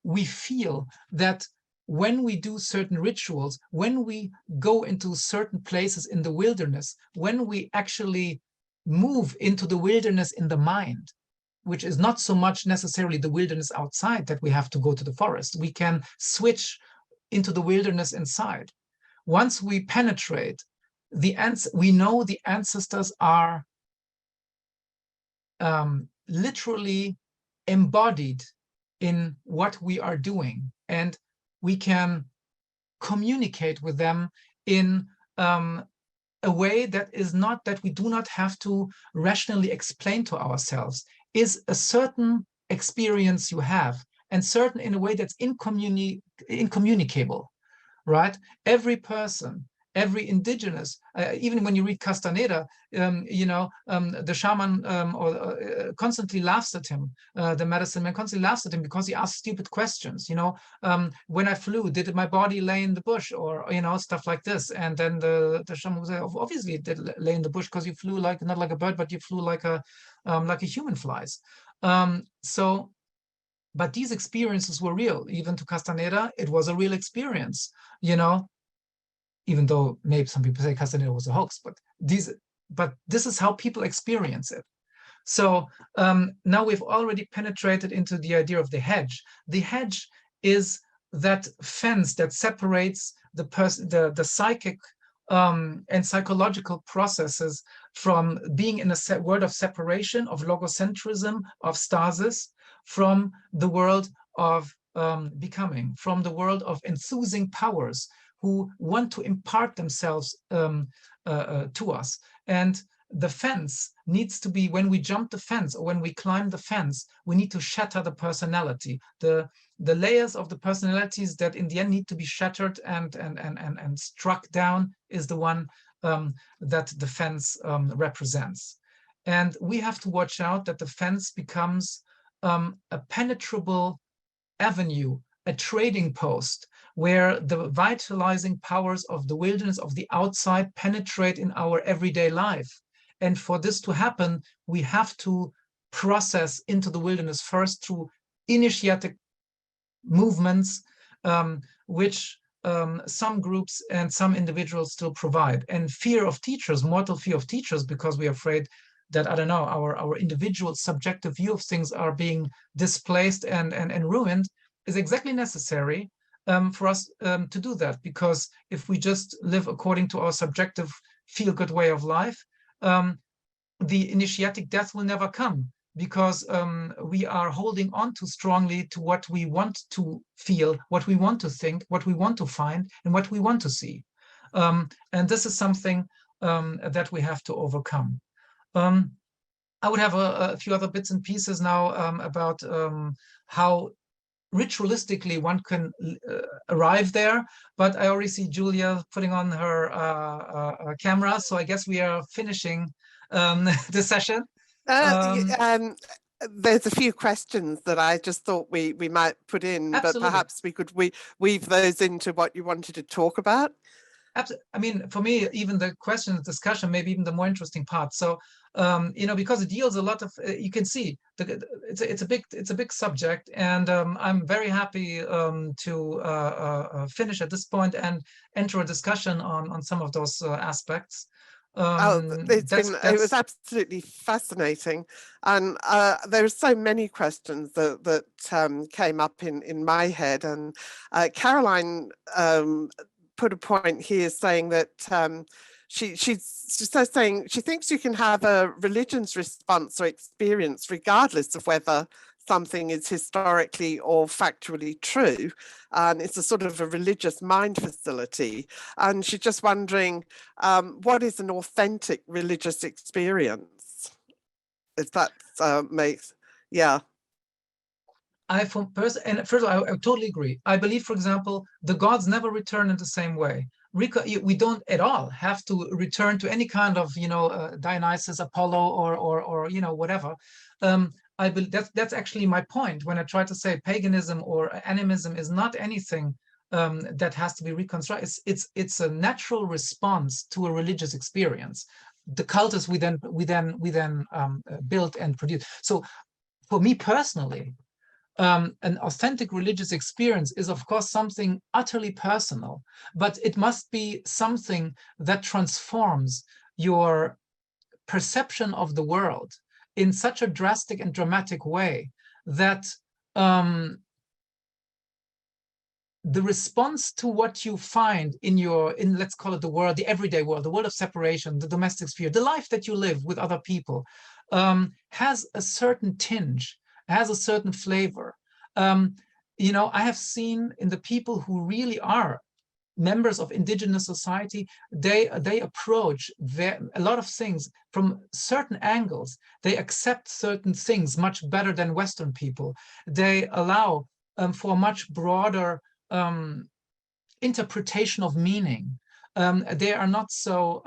Speaker 2: we feel that when we do certain rituals, when we go into certain places in the wilderness, when we actually move into the wilderness in the mind, which is not so much necessarily the wilderness outside that we have to go to the forest, we can switch into the wilderness inside. Once we penetrate, we know the ancestors are literally embodied in what we are doing, and we can communicate with them in a way that is not, that we do not have to rationally explain to ourselves, is a certain experience you have, and certain in a way that's incommunicable, right? Every person, every indigenous, even when you read Castaneda, you know, the shaman constantly laughs at him. The medicine man constantly laughs at him because he asks stupid questions. You know, when I flew, did my body lay in the bush, or you know, stuff like this? And then the shaman would say, obviously it did lay in the bush because you flew like, not like a bird, but you flew like a human flies. But these experiences were real. Even to Castaneda, it was a real experience, you know, even though maybe some people say Castaneda was a hoax, but this is how people experience it. So now we've already penetrated into the idea of the hedge. The hedge is that fence that separates the psychic and psychological processes from being in a world of separation, of logocentrism, of stasis, from the world of becoming, from the world of enthusing powers who want to impart themselves to us. And the fence needs to be, when we jump the fence or when we climb the fence, we need to shatter the personality, the layers of the personalities that in the end need to be shattered and struck down is the one that the fence represents. And we have to watch out that the fence becomes a penetrable avenue, a trading post, where the vitalizing powers of the wilderness, of the outside, penetrate in our everyday life. And for this to happen, we have to process into the wilderness first through initiatic movements, which some groups and some individuals still provide. And fear of teachers, mortal fear of teachers, because we are afraid that, I don't know, our individual subjective view of things are being displaced and ruined, is exactly necessary for us to do that. Because if we just live according to our subjective feel-good way of life, the initiatic death will never come. because we are holding on too strongly to what we want to feel, what we want to think, what we want to find, and what we want to see. And this is something that we have to overcome. I would have a few other bits and pieces now about how ritualistically one can arrive there, but I already see Julia putting on her camera, so I guess we are finishing the session.
Speaker 1: There's a few questions that I just thought we might put in,
Speaker 2: Absolutely.
Speaker 1: but perhaps we could weave those into what you wanted to talk about.
Speaker 2: I mean, for me, even the question discussion, maybe even the more interesting part. So, you know, because it deals a lot of, you can see it's a big subject, and I'm very happy to finish at this point and enter a discussion on some of those aspects.
Speaker 1: It was absolutely fascinating, and there are so many questions that came up in my head, and Caroline put a point here saying that she's saying she thinks you can have a religion's response or experience regardless of whether something is historically or factually true, and it's a sort of a religious mind facility. And she's just wondering, what is an authentic religious experience? If that makes, yeah.
Speaker 2: First of all, I totally agree. I believe, for example, the gods never return in the same way. We don't at all have to return to any kind of, you know, Dionysus, Apollo, or you know, whatever. I believe that's actually my point when I try to say paganism or animism is not anything that has to be reconstructed. It's a natural response to a religious experience. The cultus we then built and produced. So, for me personally, an authentic religious experience is, of course, something utterly personal, but it must be something that transforms your perception of the world in such a drastic and dramatic way that the response to what you find in let's call it the world, the everyday world, the world of separation, the domestic sphere, the life that you live with other people, has a certain tinge, has a certain flavor. You know, I have seen in the people who really are members of indigenous society, they approach a lot of things from certain angles. They accept certain things much better than Western people. They allow for a much broader interpretation of meaning. They are not so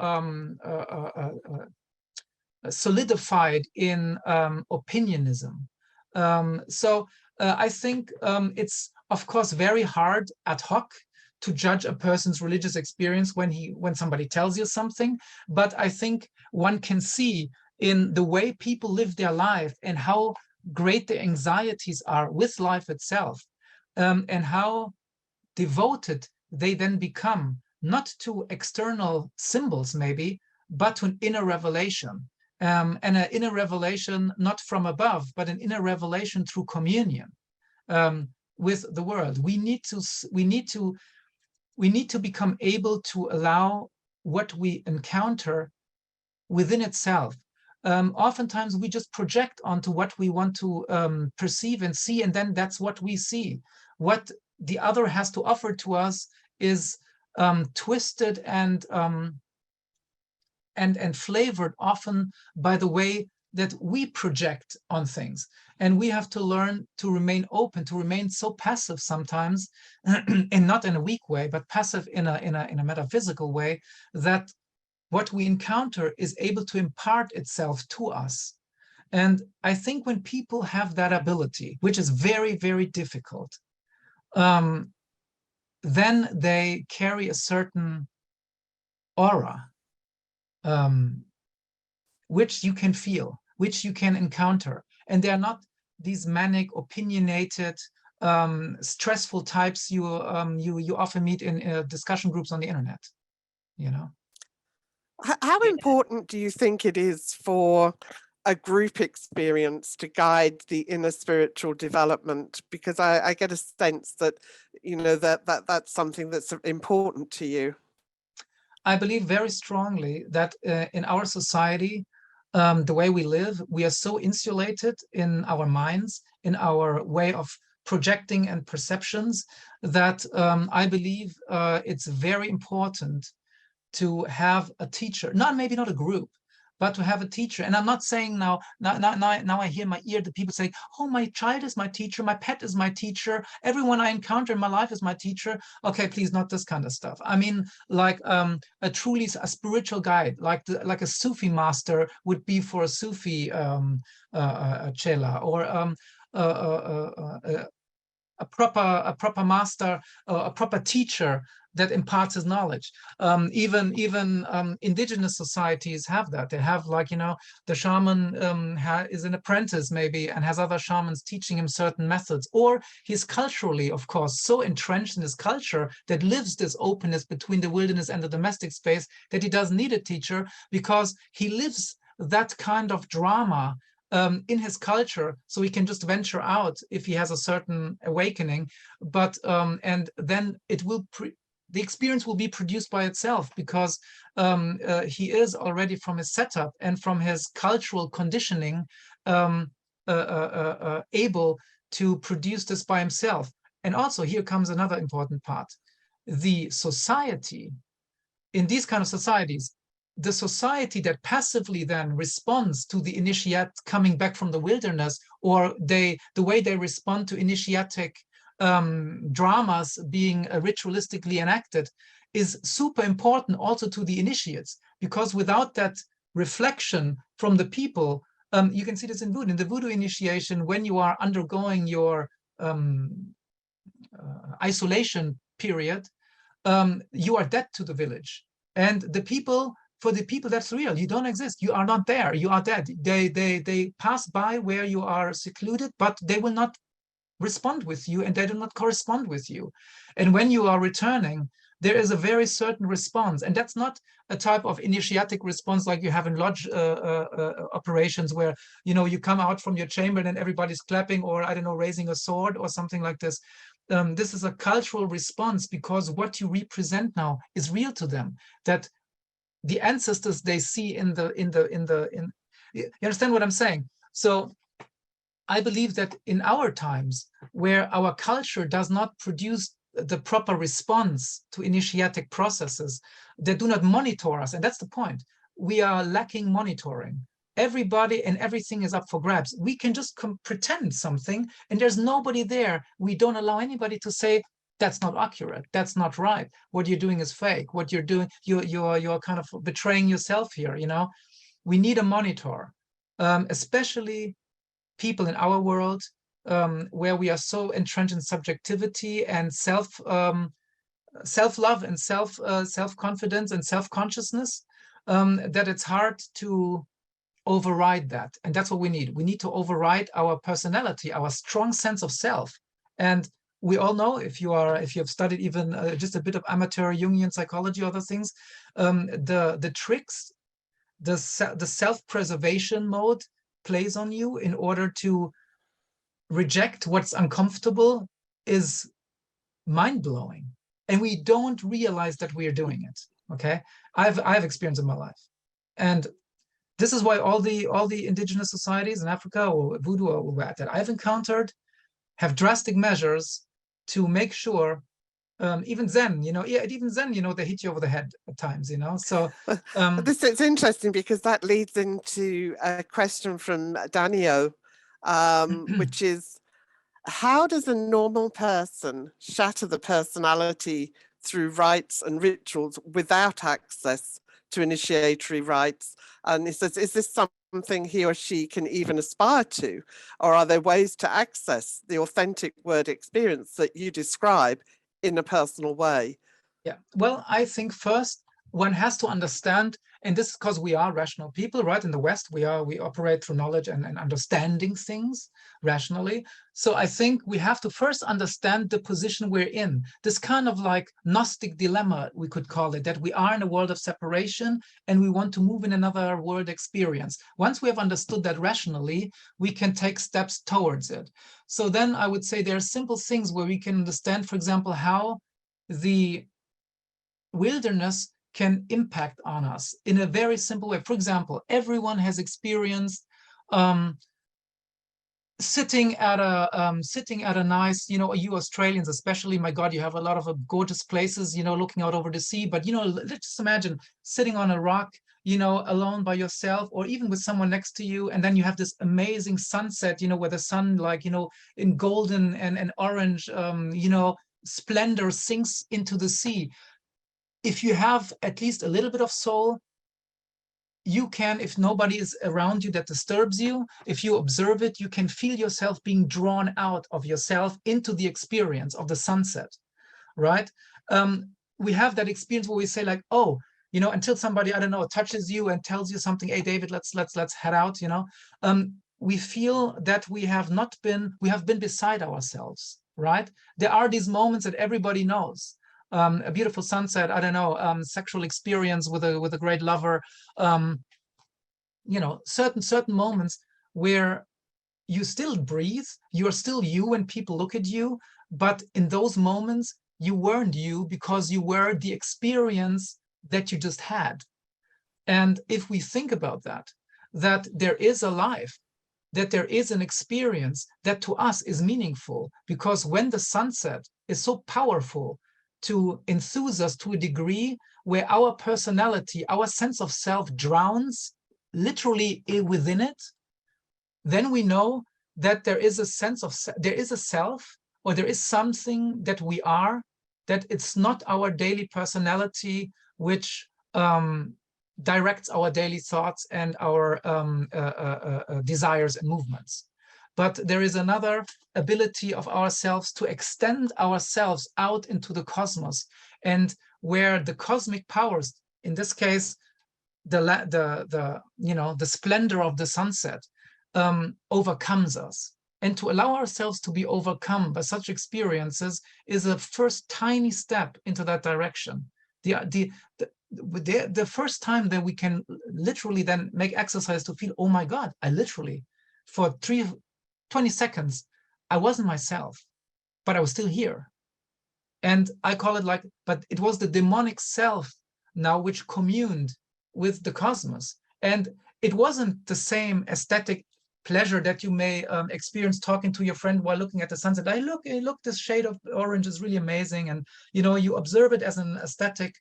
Speaker 2: solidified in opinionism. So I think it's, of course, very hard ad hoc to judge a person's religious experience when somebody tells you something. But I think one can see in the way people live their life and how great the anxieties are with life itself, and how devoted they then become, not to external symbols maybe, but to an inner revelation. And an inner revelation not from above, but an inner revelation through communion with the world. We need to become able to allow what we encounter within itself. Oftentimes we just project onto what we want to perceive and see, and then that's what we see. What the other has to offer to us is twisted and flavored often by the way that we project on things. And we have to learn to remain open, to remain so passive sometimes, and not in a weak way, but passive in a metaphysical way, that what we encounter is able to impart itself to us. And I think when people have that ability, which is very, very difficult, then they carry a certain aura, which you can feel, which you can encounter. And they're not these manic, opinionated, stressful types you often meet in discussion groups on the internet, you know.
Speaker 1: How important do you think it is for a group experience to guide the inner spiritual development? Because I get a sense that, you know, that's something that's important to you.
Speaker 2: I believe very strongly that in our society, the way we live, we are so insulated in our minds, in our way of projecting and perceptions, that I believe it's very important to have a teacher, maybe not a group, but to have a teacher. And I'm not saying now I hear in my ear the people say, oh, my child is my teacher, my pet is my teacher, everyone I encounter in my life is my teacher. Okay, please, not this kind of stuff. I mean, like a spiritual guide, like a Sufi master would be for a Sufi chela, or a proper master, a proper teacher that imparts his knowledge. Even indigenous societies have that. They have, like, you know, the shaman is an apprentice maybe and has other shamans teaching him certain methods, or he's culturally, of course, so entrenched in his culture that lives this openness between the wilderness and the domestic space that he doesn't need a teacher, because he lives that kind of drama in his culture, so he can just venture out if he has a certain awakening. But and then it will the experience will be produced by itself, because he is already, from his setup and from his cultural conditioning, able to produce this by himself. And also, here comes another important part: the society in these kind of societies, the society that passively then responds to the initiate coming back from the wilderness, or the way they respond to initiatic dramas being ritualistically enacted, is super important also to the initiates, because without that reflection from the people, you can see this in voodoo. In the voodoo initiation, when you are undergoing your isolation period, you are dead to the village. And for the people, that's real. You don't exist. You are not there. You are dead. They pass by where you are secluded, but they will not respond with you, and they do not correspond with you. And when you are returning, there is a very certain response, and that's not a type of initiatic response like you have in lodge operations, where, you know, you come out from your chamber and then everybody's clapping, or, I don't know, raising a sword or something like this. This is a cultural response, because what you represent now is real to them. That the ancestors they see in you understand what I'm saying? So I believe that in our times, where our culture does not produce the proper response to initiatic processes, that do not monitor us, and that's the point. We are lacking monitoring. Everybody and everything is up for grabs. We can just pretend something, and there's nobody there. We don't allow anybody to say, that's not accurate, that's not right, what you're doing is fake, what you're doing, you're kind of betraying yourself here, you know? We need a monitor, especially people in our world, where we are so entrenched in subjectivity and self-love and self-confidence and self-consciousness, that it's hard to override that. And that's what we need. We need to override our personality, our strong sense of self. And we all know, if you have studied even just a bit of amateur Jungian psychology or other things, the tricks, the self-preservation mode plays on you in order to reject what's uncomfortable is mind-blowing, and we don't realize that we are doing it. Okay, I've experience in my life, and this is why all the indigenous societies in Africa, or voodoo, or that I've encountered, have drastic measures to make sure. Even Zen, you know, even Zen, you know, they hit you over the head at times, you know. So
Speaker 1: this is interesting, because that leads into a question from Danio, which is, how does a normal person shatter the personality through rites and rituals without access to initiatory rites? And he says, is this something he or she can even aspire to, or are there ways to access the authentic word experience that you describe in a personal way?
Speaker 2: Yeah, well, I think first one has to understand, and this is because we are rational people, right? In the West, we operate through knowledge and understanding things rationally. So I think we have to first understand the position we're in, this kind of like Gnostic dilemma, we could call it, that we are in a world of separation and we want to move in another world experience. Once we have understood that rationally, we can take steps towards it. So then I would say there are simple things where we can understand, for example, how the wilderness can impact on us in a very simple way. For example, everyone has experienced sitting at a nice, you Australians especially, my God, you have a lot of gorgeous places, looking out over the sea. But let's just imagine sitting on a rock, alone by yourself, or even with someone next to you, and then you have this amazing sunset, where the sun, like, in golden and orange, splendor sinks into the sea. If you have at least a little bit of soul, you can, if nobody is around you that disturbs you, if you observe it, you can feel yourself being drawn out of yourself into the experience of the sunset, right? We have that experience where we say, like, oh, until somebody, I don't know, touches you and tells you something, hey, David, let's head out, we feel that we have been beside ourselves, right? There are these moments that everybody knows. A beautiful sunset, I don't know, sexual experience with a great lover, certain moments where you still breathe, you're still you when people look at you, but in those moments you weren't you because you were the experience that you just had. And if we think about that there is a life, that there is an experience that to us is meaningful, because when the sunset is so powerful to enthuse us to a degree where our personality, our sense of self drowns literally within it, then we know that there is a sense of, there is a self, or there is something that we are, that it's not our daily personality which directs our daily thoughts and our desires and movements. But there is another ability of ourselves to extend ourselves out into the cosmos, and where the cosmic powers, in this case, the splendor of the sunset, overcomes us. And to allow ourselves to be overcome by such experiences is a first tiny step into that direction. The first time that we can literally then make exercise to feel, oh my God, I literally, for 20 seconds, I wasn't myself, but I was still here. And I call it like, but it was the demonic self now which communed with the cosmos. And it wasn't the same aesthetic pleasure that you may experience talking to your friend while looking at the sunset. Look, this shade of orange is really amazing. And, you observe it as an aesthetic,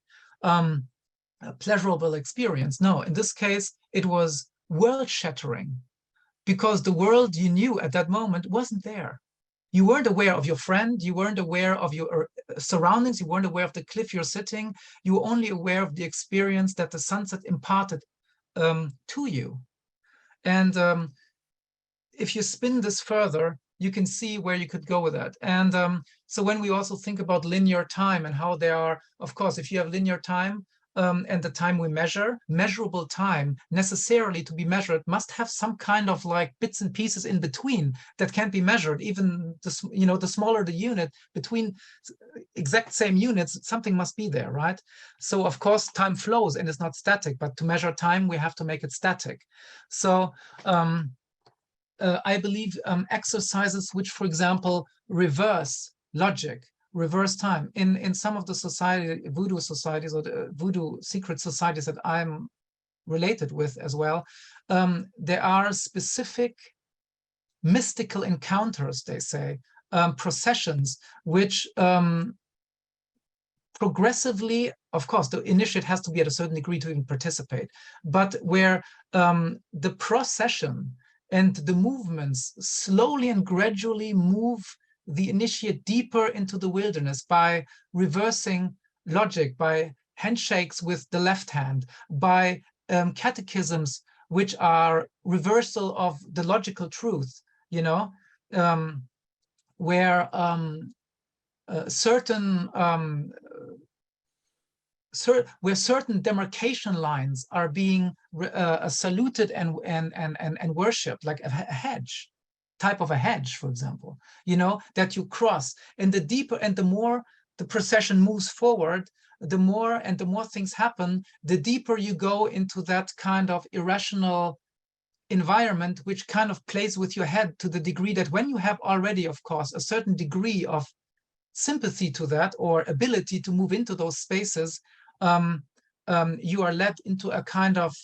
Speaker 2: pleasurable experience. No, in this case, it was world-shattering, because the world you knew at that moment wasn't there. You weren't aware of your friend, you weren't aware of your surroundings, you weren't aware of the cliff you're sitting, you were only aware of the experience that the sunset imparted to you. And if you spin this further, you can see where you could go with that. And so when we also think about linear time and how there are, of course, if you have linear time, and the time we measure, measurable time necessarily to be measured must have some kind of like bits and pieces in between that can't be measured. Even the smaller the unit, between exact same units, something must be there, right? So of course time flows and it's not static, but to measure time we have to make it static. So I believe exercises which, for example, reverse logic, reverse time. In some of the voodoo societies, or the voodoo secret societies that I'm related with as well, there are specific mystical encounters, they say, processions, which progressively, of course, the initiate has to be at a certain degree to even participate, but where the procession and the movements slowly and gradually move the initiate deeper into the wilderness by reversing logic, by handshakes with the left hand, by catechisms which are reversal of the logical truth, where where certain demarcation lines are being saluted and worshipped, like a hedge, type of a hedge, for example, that you cross. And the deeper and the more the procession moves forward, the more things happen, the deeper you go into that kind of irrational environment, which kind of plays with your head to the degree that when you have already, of course, a certain degree of sympathy to that or ability to move into those spaces, you are led into a kind of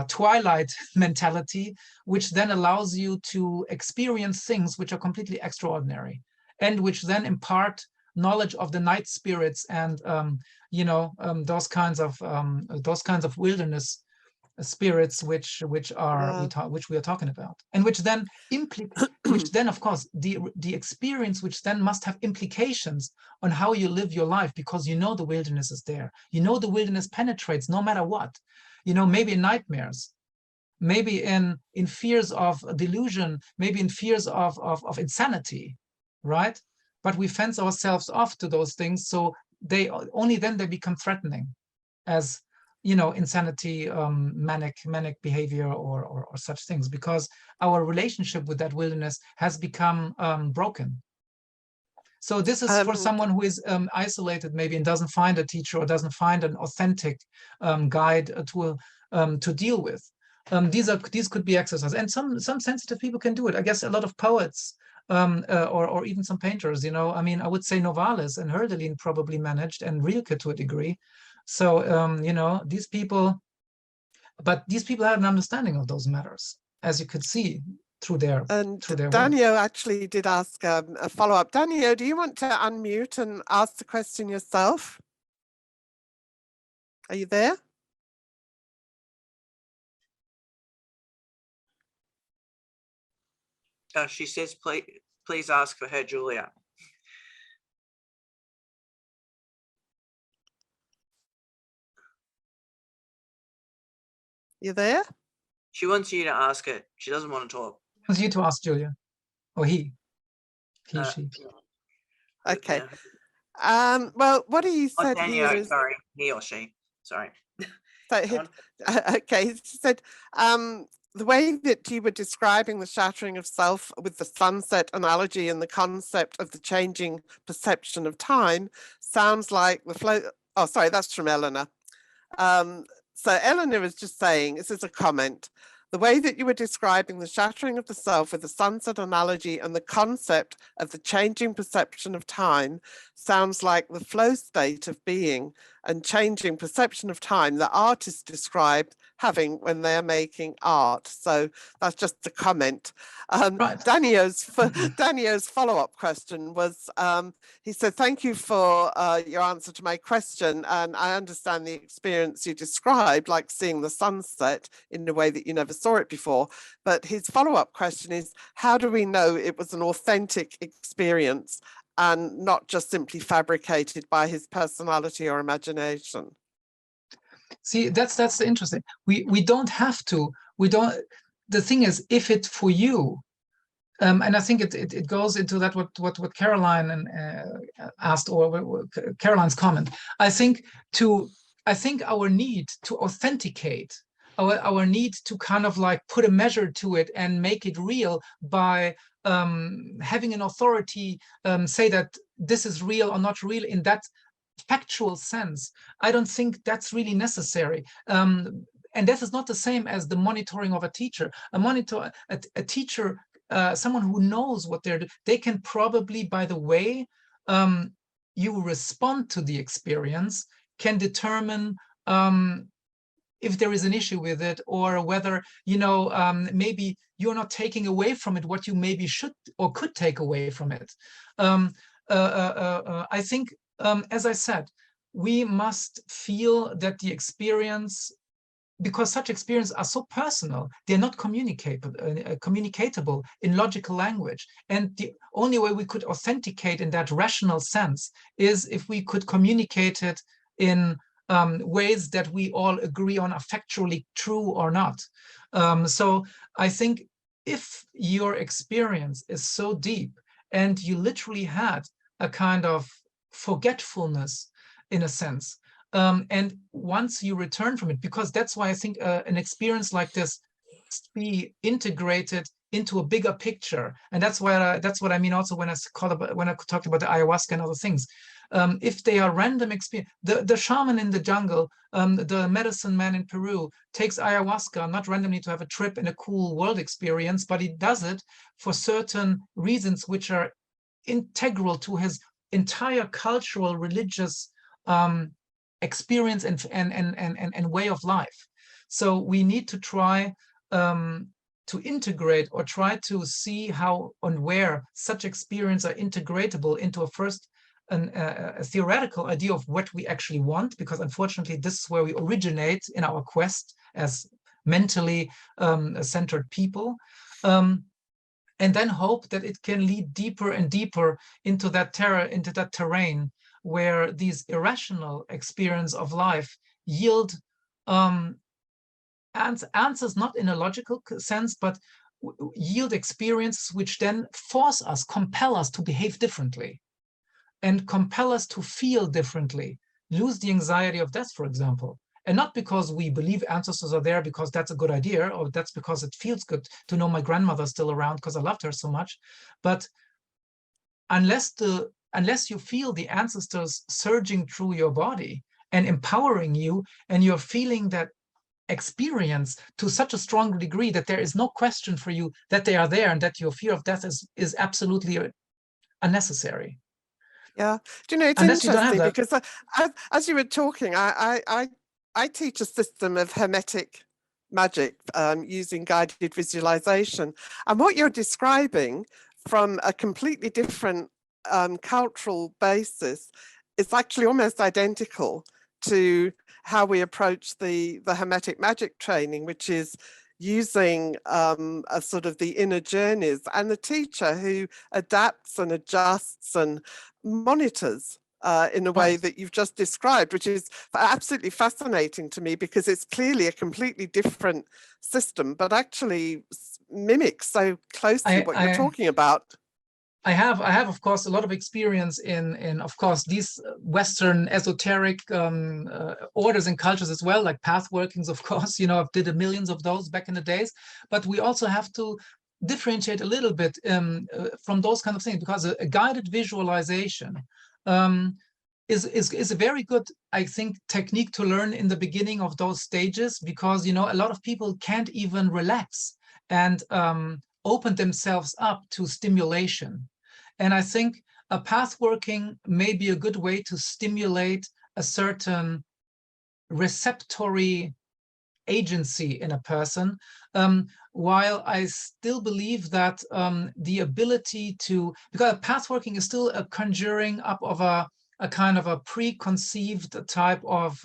Speaker 2: twilight mentality, which then allows you to experience things which are completely extraordinary, and which then impart knowledge of the night spirits and those kinds of wilderness spirits which we are talking about, and which then of course the experience which then must have implications on how you live your life, because the wilderness is there, the wilderness penetrates no matter what, maybe in nightmares, maybe in fears of delusion, maybe in fears of insanity, right? But we fence ourselves off to those things, so they become threatening as insanity, manic behavior, or such things, because our relationship with that wilderness has become broken. So this is for someone who is isolated maybe, and doesn't find a teacher or doesn't find an authentic guide to deal with. These could be exercises, and some sensitive people can do it. I guess a lot of poets or even some painters, I mean, I would say Novalis and Hölderlin probably managed, and Rilke to a degree. So these people had an understanding of those matters, as you could see through their
Speaker 1: Daniel actually did ask a follow-up. Daniel, do you want to unmute and ask the question yourself? Are you there?
Speaker 3: She says, please ask for her, Julia.
Speaker 1: You there?
Speaker 3: She wants you to ask it. She doesn't want to talk.
Speaker 2: Wants you to ask Julia, or he, she.
Speaker 1: Okay. Yeah. Well, what he said here is,
Speaker 3: sorry, he or she. Sorry.
Speaker 1: So okay, he said, the way that you were describing the shattering of self with the sunset analogy and the concept of the changing perception of time sounds like the flow. Oh, sorry, that's from Eleanor. So Eleanor is just saying, this is a comment, the way that you were describing the shattering of the self with the sunset analogy and the concept of the changing perception of time sounds like the flow state of being and changing perception of time that artists describe having when they're making art. So that's just a comment.
Speaker 2: Right.
Speaker 1: Danio's follow-up question was, he said, thank you for your answer to my question. And I understand the experience you described, like seeing the sunset in a way that you never saw it before. But his follow-up question is, how do we know it was an authentic experience and not just simply fabricated by his personality or imagination?
Speaker 2: See, that's interesting. We don't have to. The thing is, if it for you, and I think it goes into that what Caroline asked, or Caroline's comment. I think our need to authenticate, our need to kind of like put a measure to it and make it real by having an authority say that this is real or not real in that factual sense, I don't think that's really necessary. And this is not the same as the monitoring of a teacher. A teacher, someone who knows what they're doing, they can probably, by the way you respond to the experience, can determine if there is an issue with it, or whether, maybe you're not taking away from it what you maybe should or could take away from it. I think, as I said, we must feel that the experience, because such experiences are so personal, they're not communicatable in logical language. And the only way we could authenticate in that rational sense is if we could communicate it in ways that we all agree on are factually true or not. So I think if your experience is so deep and you literally had a kind of forgetfulness in a sense, and once you return from it, because that's why I think an experience like this must be integrated into a bigger picture, and that's what I mean also when I talked about the ayahuasca and other things. If they are random experience, the shaman in the jungle, the medicine man in Peru takes ayahuasca not randomly to have a trip and a cool world experience, but he does it for certain reasons which are integral to his entire cultural, religious experience and way of life. So we need to try to integrate or try to see how and where such experience are integratable into a theoretical idea of what we actually want, because unfortunately this is where we originate in our quest as mentally centered people, and then hope that it can lead deeper and deeper into that terrain where these irrational experience of life yield answers, not in a logical sense, but yield experiences which then compel us to behave differently and compel us to feel differently, lose the anxiety of death, for example. And not because we believe ancestors are there because that's a good idea, or that's because it feels good to know my grandmother's still around because I loved her so much. But unless you feel the ancestors surging through your body and empowering you, and you're feeling that experience to such a strong degree that there is no question for you that they are there and that your fear of death is absolutely unnecessary.
Speaker 1: Yeah, do you know, it's
Speaker 2: Unless you don't have
Speaker 1: interesting
Speaker 2: that.
Speaker 1: because as you were talking, I teach a system of hermetic magic using guided visualization, and what you're describing from a completely different cultural basis is actually almost identical to how we approach the hermetic magic training, which is using a sort of the inner journeys and the teacher who adapts and adjusts and monitors in a way that you've just described, which is absolutely fascinating to me because it's clearly a completely different system, but actually mimics so closely what you're talking about.
Speaker 2: I have, of course, a lot of experience in of course, these Western esoteric orders and cultures as well, like path workings, of course. You know, I've did millions of those back in the days, but we also have to differentiate a little bit from those kind of things, because a guided visualization is a very good, I think, technique to learn in the beginning of those stages, because, you know, a lot of people can't even relax and open themselves up to stimulation. And I think a path working may be a good way to stimulate a certain receptory agency in a person, while I still believe that the ability to, because path working is still a conjuring up of a kind of a preconceived type of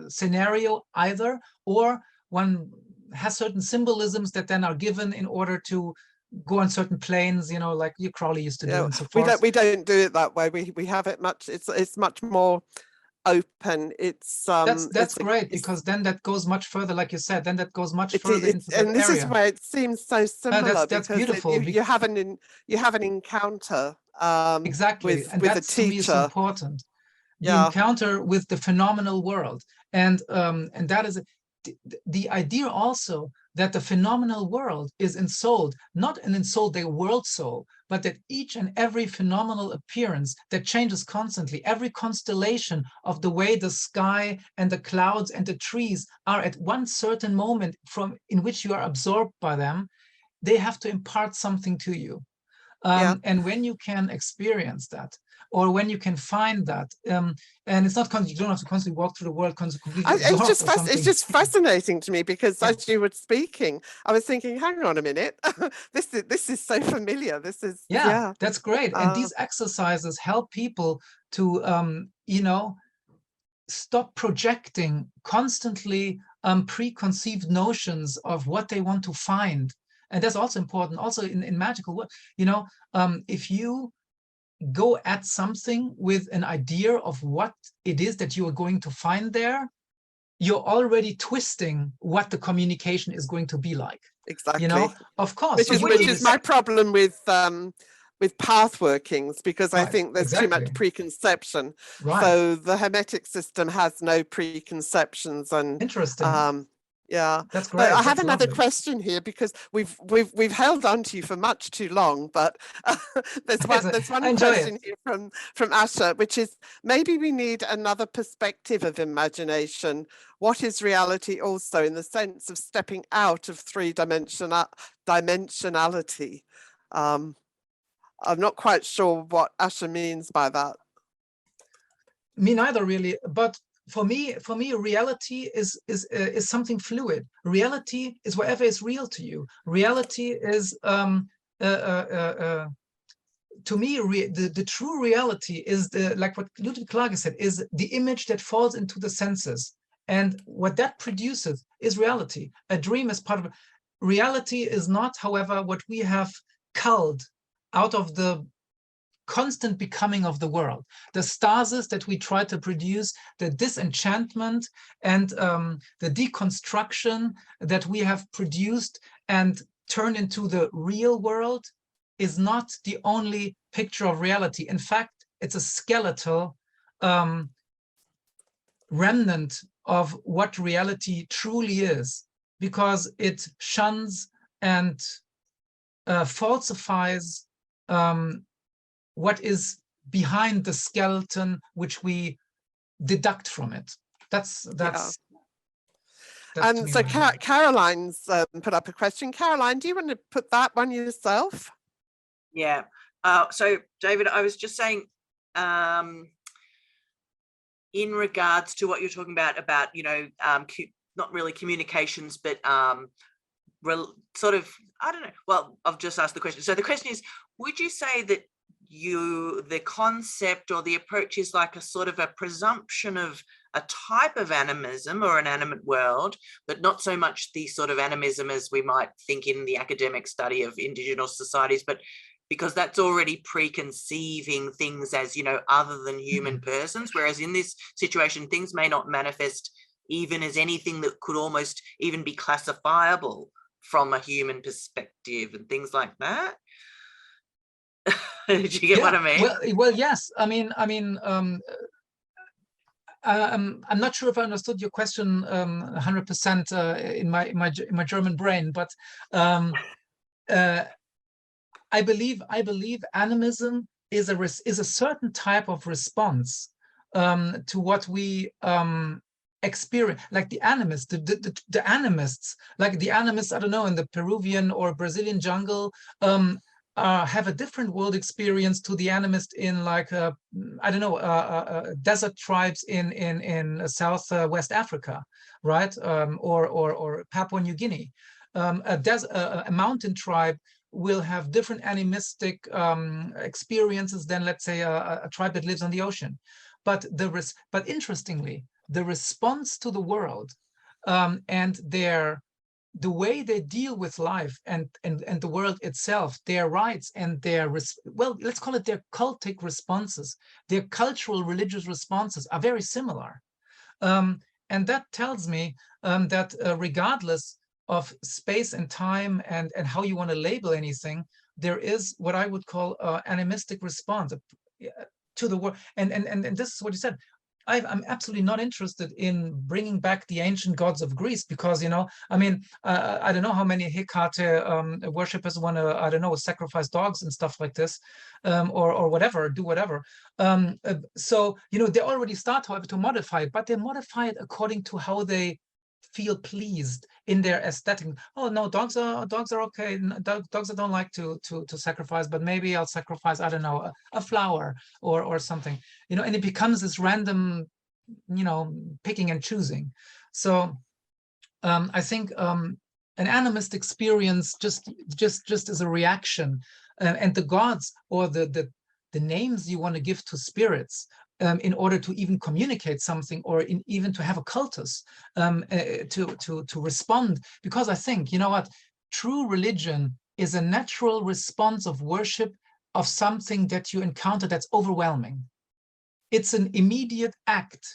Speaker 2: scenario either, or one has certain symbolisms that then are given in order to go on certain planes, you know, like you Crowley used to do, and so forth.
Speaker 1: We don't do it that way. We have it much. It's much more open. It's
Speaker 2: that's great, because then that goes much further, like you said. Then that goes much further into that
Speaker 1: and this
Speaker 2: area.
Speaker 1: Is where it seems so similar.
Speaker 2: That's beautiful.
Speaker 1: You have an encounter
Speaker 2: exactly, and
Speaker 1: with
Speaker 2: that's
Speaker 1: a teacher.
Speaker 2: To me is important. The encounter with the phenomenal world, and that is the idea also that the phenomenal world is ensouled, not an ensouled world soul, but that each and every phenomenal appearance that changes constantly, every constellation of the way the sky and the clouds and the trees are at one certain moment in which you are absorbed by them, they have to impart something to you. And when you can experience that, or when you can find that, and it's not you don't have to constantly walk through the world completely absorbed or something.
Speaker 1: It's just fascinating to me, because as you were speaking, I was thinking, hang on a minute, this is so familiar. This is
Speaker 2: that's great. And these exercises help people to you know, stop projecting constantly preconceived notions of what they want to find. And that's also important, also in magical work. You know, if you go at something with an idea of what it is that you are going to find there, you're already twisting what the communication is going to be like.
Speaker 1: Exactly.
Speaker 2: You know, of course.
Speaker 1: Which is my problem with path workings, because I think there's too much preconception. So the hermetic system has no preconceptions. And
Speaker 2: interesting.
Speaker 1: Yeah,
Speaker 2: that's great.
Speaker 1: But I have another question here, because we've held on to you for much too long. But there's one question here from Asha, which is, maybe we need another perspective of imagination. What is reality, also in the sense of stepping out of dimensionality? I'm not quite sure what Asha means by that.
Speaker 2: Me neither, really. But for me, reality is something fluid. Reality is whatever is real to you. Reality is to me, the true reality is like what Ludwig Klage said, is the image that falls into the senses, and what that produces is reality. A dream is part of reality. Is not, however, what we have culled out of the constant becoming of the world, the stasis that we try to produce, the disenchantment and the deconstruction that we have produced and turned into the real world is not the only picture of reality. In fact, it's a skeletal remnant of what reality truly is, because it shuns and falsifies what is behind the skeleton, which we deduct from it. That's
Speaker 1: and so Caroline's put up a question. Caroline, do you want to put that one yourself?
Speaker 3: Yeah. So David, I was just saying, in regards to what you're talking about, you know, not really communications, but sort of, I don't know. Well, I've just asked the question. So the question is, would you say that the concept or the approach is like a sort of a presumption of a type of animism or an animate world, but not so much the sort of animism as we might think in the academic study of indigenous societies, but because that's already preconceiving things as, you know, other than human persons, whereas in this situation, things may not manifest even as anything that could almost even be classifiable from a human perspective and things like that. Did you get what I mean?
Speaker 2: Well, yes. I mean, I'm not sure if I understood your question 100% in my German brain, but I believe animism is a certain type of response to what we experience, like the animists, the animists, like the animists, I don't know, in the Peruvian or Brazilian jungle, have a different world experience to the animist in, like, I don't know, desert tribes in Southwest Africa, right? Or Papua New Guinea. A mountain tribe will have different animistic experiences than, let's say, a tribe that lives on the ocean. But interestingly, the response to the world and the way they deal with life and the world itself, their rights and their, well, let's call it their cultic responses, their cultural religious responses are very similar. And that tells me that regardless of space and time and how you want to label anything, there is what I would call animistic response to the world. And this is what you said. I'm absolutely not interested in bringing back the ancient gods of Greece, because, you know, I mean, I don't know how many Hecate worshippers want to, I don't know, sacrifice dogs and stuff like this, or whatever, do whatever. So, you know, they already start, however, to modify it, but they modify it according to how they feel pleased in their aesthetic. Oh no, dogs are okay. Dogs I don't like to sacrifice, but maybe I'll sacrifice, I don't know, a flower or something, you know, and it becomes this random, you know, picking and choosing. So I think an animist experience just is a reaction, and the gods or the names you want to give to spirits in order to even communicate something, or even to have a cultus to respond. Because I think, you know what, true religion is a natural response of worship of something that you encounter that's overwhelming. It's an immediate act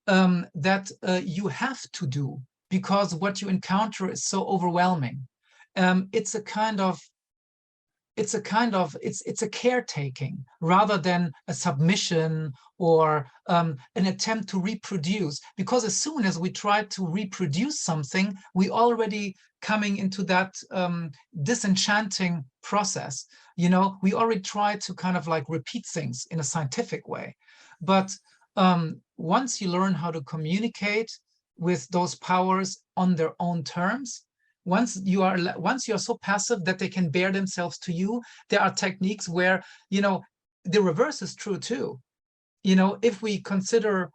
Speaker 2: that you have to do because what you encounter is so overwhelming. It's a caretaking rather than a submission or an attempt to reproduce. Because as soon as we try to reproduce something, we already coming into that disenchanting process. You know, we already try to kind of like repeat things in a scientific way. But once you learn how to communicate with those powers on their own terms, once you are so passive that they can bear themselves to you, there are techniques where, you know, the reverse is true too. You know, if we consider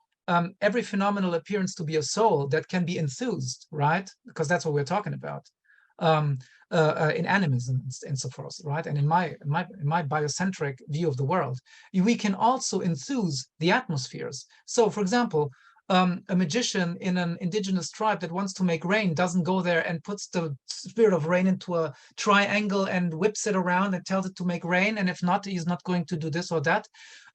Speaker 2: every phenomenal appearance to be a soul that can be enthused, right? Because that's what we're talking about in animism and so forth, right? And in my biocentric view of the world, we can also enthuse the atmospheres. So, for example, a magician in an indigenous tribe that wants to make rain doesn't go there and puts the spirit of rain into a triangle and whips it around and tells it to make rain. And if not, he's not going to do this or that.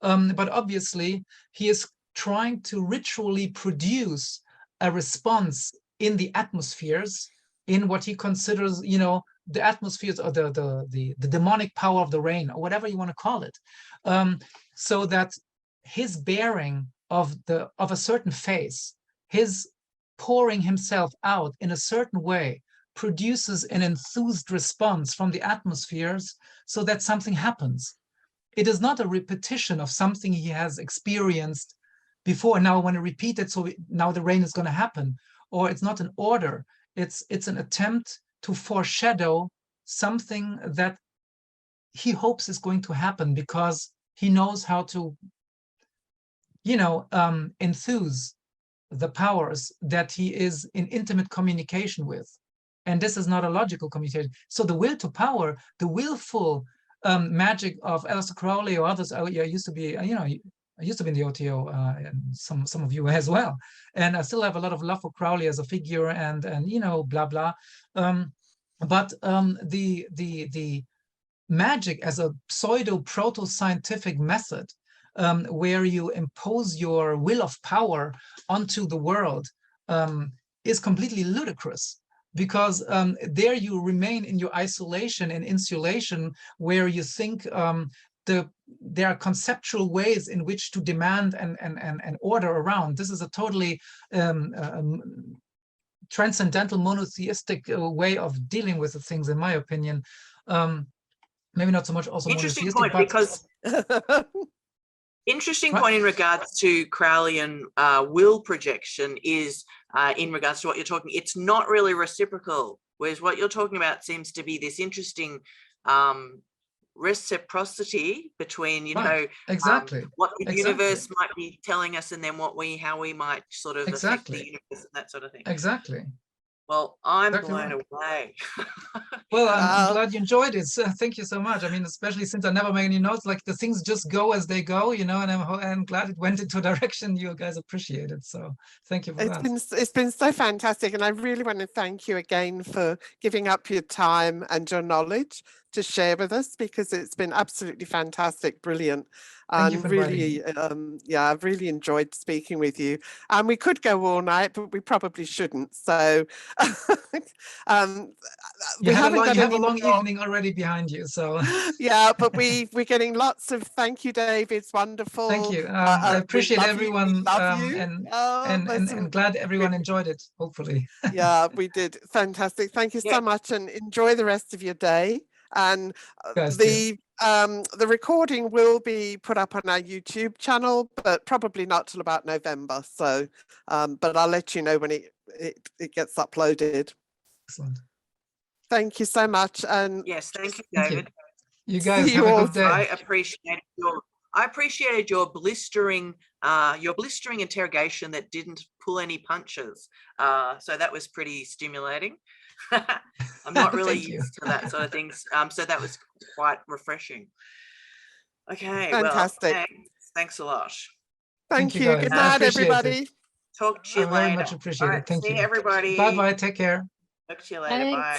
Speaker 2: But obviously, he is trying to ritually produce a response in the atmospheres, in what he considers, you know, the atmospheres or the demonic power of the rain, or whatever you want to call it, so that his bearing of a certain face, his pouring himself out in a certain way, produces an enthused response from the atmospheres, so that something happens. It is not a repetition of something he has experienced before. Now I want to repeat it, so now the rain is going to happen. Or it's not an order. It's an attempt to foreshadow something that he hopes is going to happen, because he knows how to, you know, enthuse the powers that he is in intimate communication with. And this is not a logical communication. So the will to power, the willful magic of Aleister Crowley or others. I used to be, you know, I used to be in the OTO, and some of you as well. And I still have a lot of love for Crowley as a figure, and you know, blah blah. But the magic as a pseudo proto-scientific method, where you impose your will of power onto the world, is completely ludicrous. Because there you remain in your isolation and insulation, where you think there are conceptual ways in which to demand and order around. This is a totally transcendental monotheistic way of dealing with the things, in my opinion. Maybe not so much also
Speaker 3: interesting
Speaker 2: monotheistic,
Speaker 3: point,
Speaker 2: but
Speaker 3: because interesting
Speaker 2: Right.
Speaker 3: point in regards to Crowleyan will projection is in regards to what you're talking, it's not really reciprocal, whereas what you're talking about seems to be this interesting reciprocity between, you know,
Speaker 2: exactly
Speaker 3: what the
Speaker 2: exactly.
Speaker 3: universe might be telling us, and then how we might sort of affect the
Speaker 2: Exactly.
Speaker 3: universe and that sort of thing.
Speaker 2: Exactly.
Speaker 3: Well, I'm
Speaker 2: Exactly
Speaker 3: blown
Speaker 2: right.
Speaker 3: away.
Speaker 2: Well, I'm
Speaker 1: Wow.
Speaker 2: glad you enjoyed it. So thank you so much. I mean, especially since I never made any notes, like the things just go as they go, you know, and I'm glad it went into a direction you guys appreciated. So thank you for that.
Speaker 1: It's been so fantastic, and I really want to thank you again for giving up your time and your knowledge to share with us, because it's been absolutely fantastic, brilliant,
Speaker 2: Thank you
Speaker 1: and
Speaker 2: for inviting
Speaker 1: really, yeah, I've really enjoyed speaking with you. And we could go all night, but we probably shouldn't. So we haven't got
Speaker 2: you have a
Speaker 1: any
Speaker 2: long
Speaker 1: more.
Speaker 2: evening already behind you, so
Speaker 1: Yeah, but we're getting lots of thank you, David. It's wonderful.
Speaker 2: thank you. I
Speaker 1: We
Speaker 2: appreciate
Speaker 1: love you. We
Speaker 2: everyone,
Speaker 1: love you.
Speaker 2: and glad everyone enjoyed it, hopefully.
Speaker 1: Yeah, we did. Fantastic. Thank you
Speaker 3: Yeah.
Speaker 1: so much, and enjoy the rest of your day. And
Speaker 2: Guys, too.
Speaker 1: the recording will be put up on our YouTube channel, but probably not till about November. So, but I'll let you know when it gets uploaded.
Speaker 2: Excellent.
Speaker 1: Thank you so much. And
Speaker 3: Yes, thank you,
Speaker 2: Thank
Speaker 3: David.
Speaker 2: You guys
Speaker 1: See
Speaker 2: have
Speaker 1: you
Speaker 2: a
Speaker 1: all
Speaker 2: good day.
Speaker 3: I appreciated your blistering interrogation that didn't pull any punches. So that was pretty stimulating. I'm not really
Speaker 2: Thank you.
Speaker 3: used to that sort of things. So that was quite refreshing. Okay,
Speaker 1: fantastic.
Speaker 3: well, thanks a lot.
Speaker 1: Thank
Speaker 2: you,
Speaker 1: you.
Speaker 2: guys.
Speaker 1: Good
Speaker 2: I
Speaker 1: night,
Speaker 2: appreciate it.
Speaker 1: everybody.
Speaker 3: Talk to you
Speaker 2: I very
Speaker 3: later.
Speaker 2: much appreciate
Speaker 3: All
Speaker 2: it.
Speaker 3: right,
Speaker 2: Thank
Speaker 3: see
Speaker 2: you.
Speaker 3: everybody.
Speaker 2: Bye-bye. Take care.
Speaker 3: Talk to you later. Bye.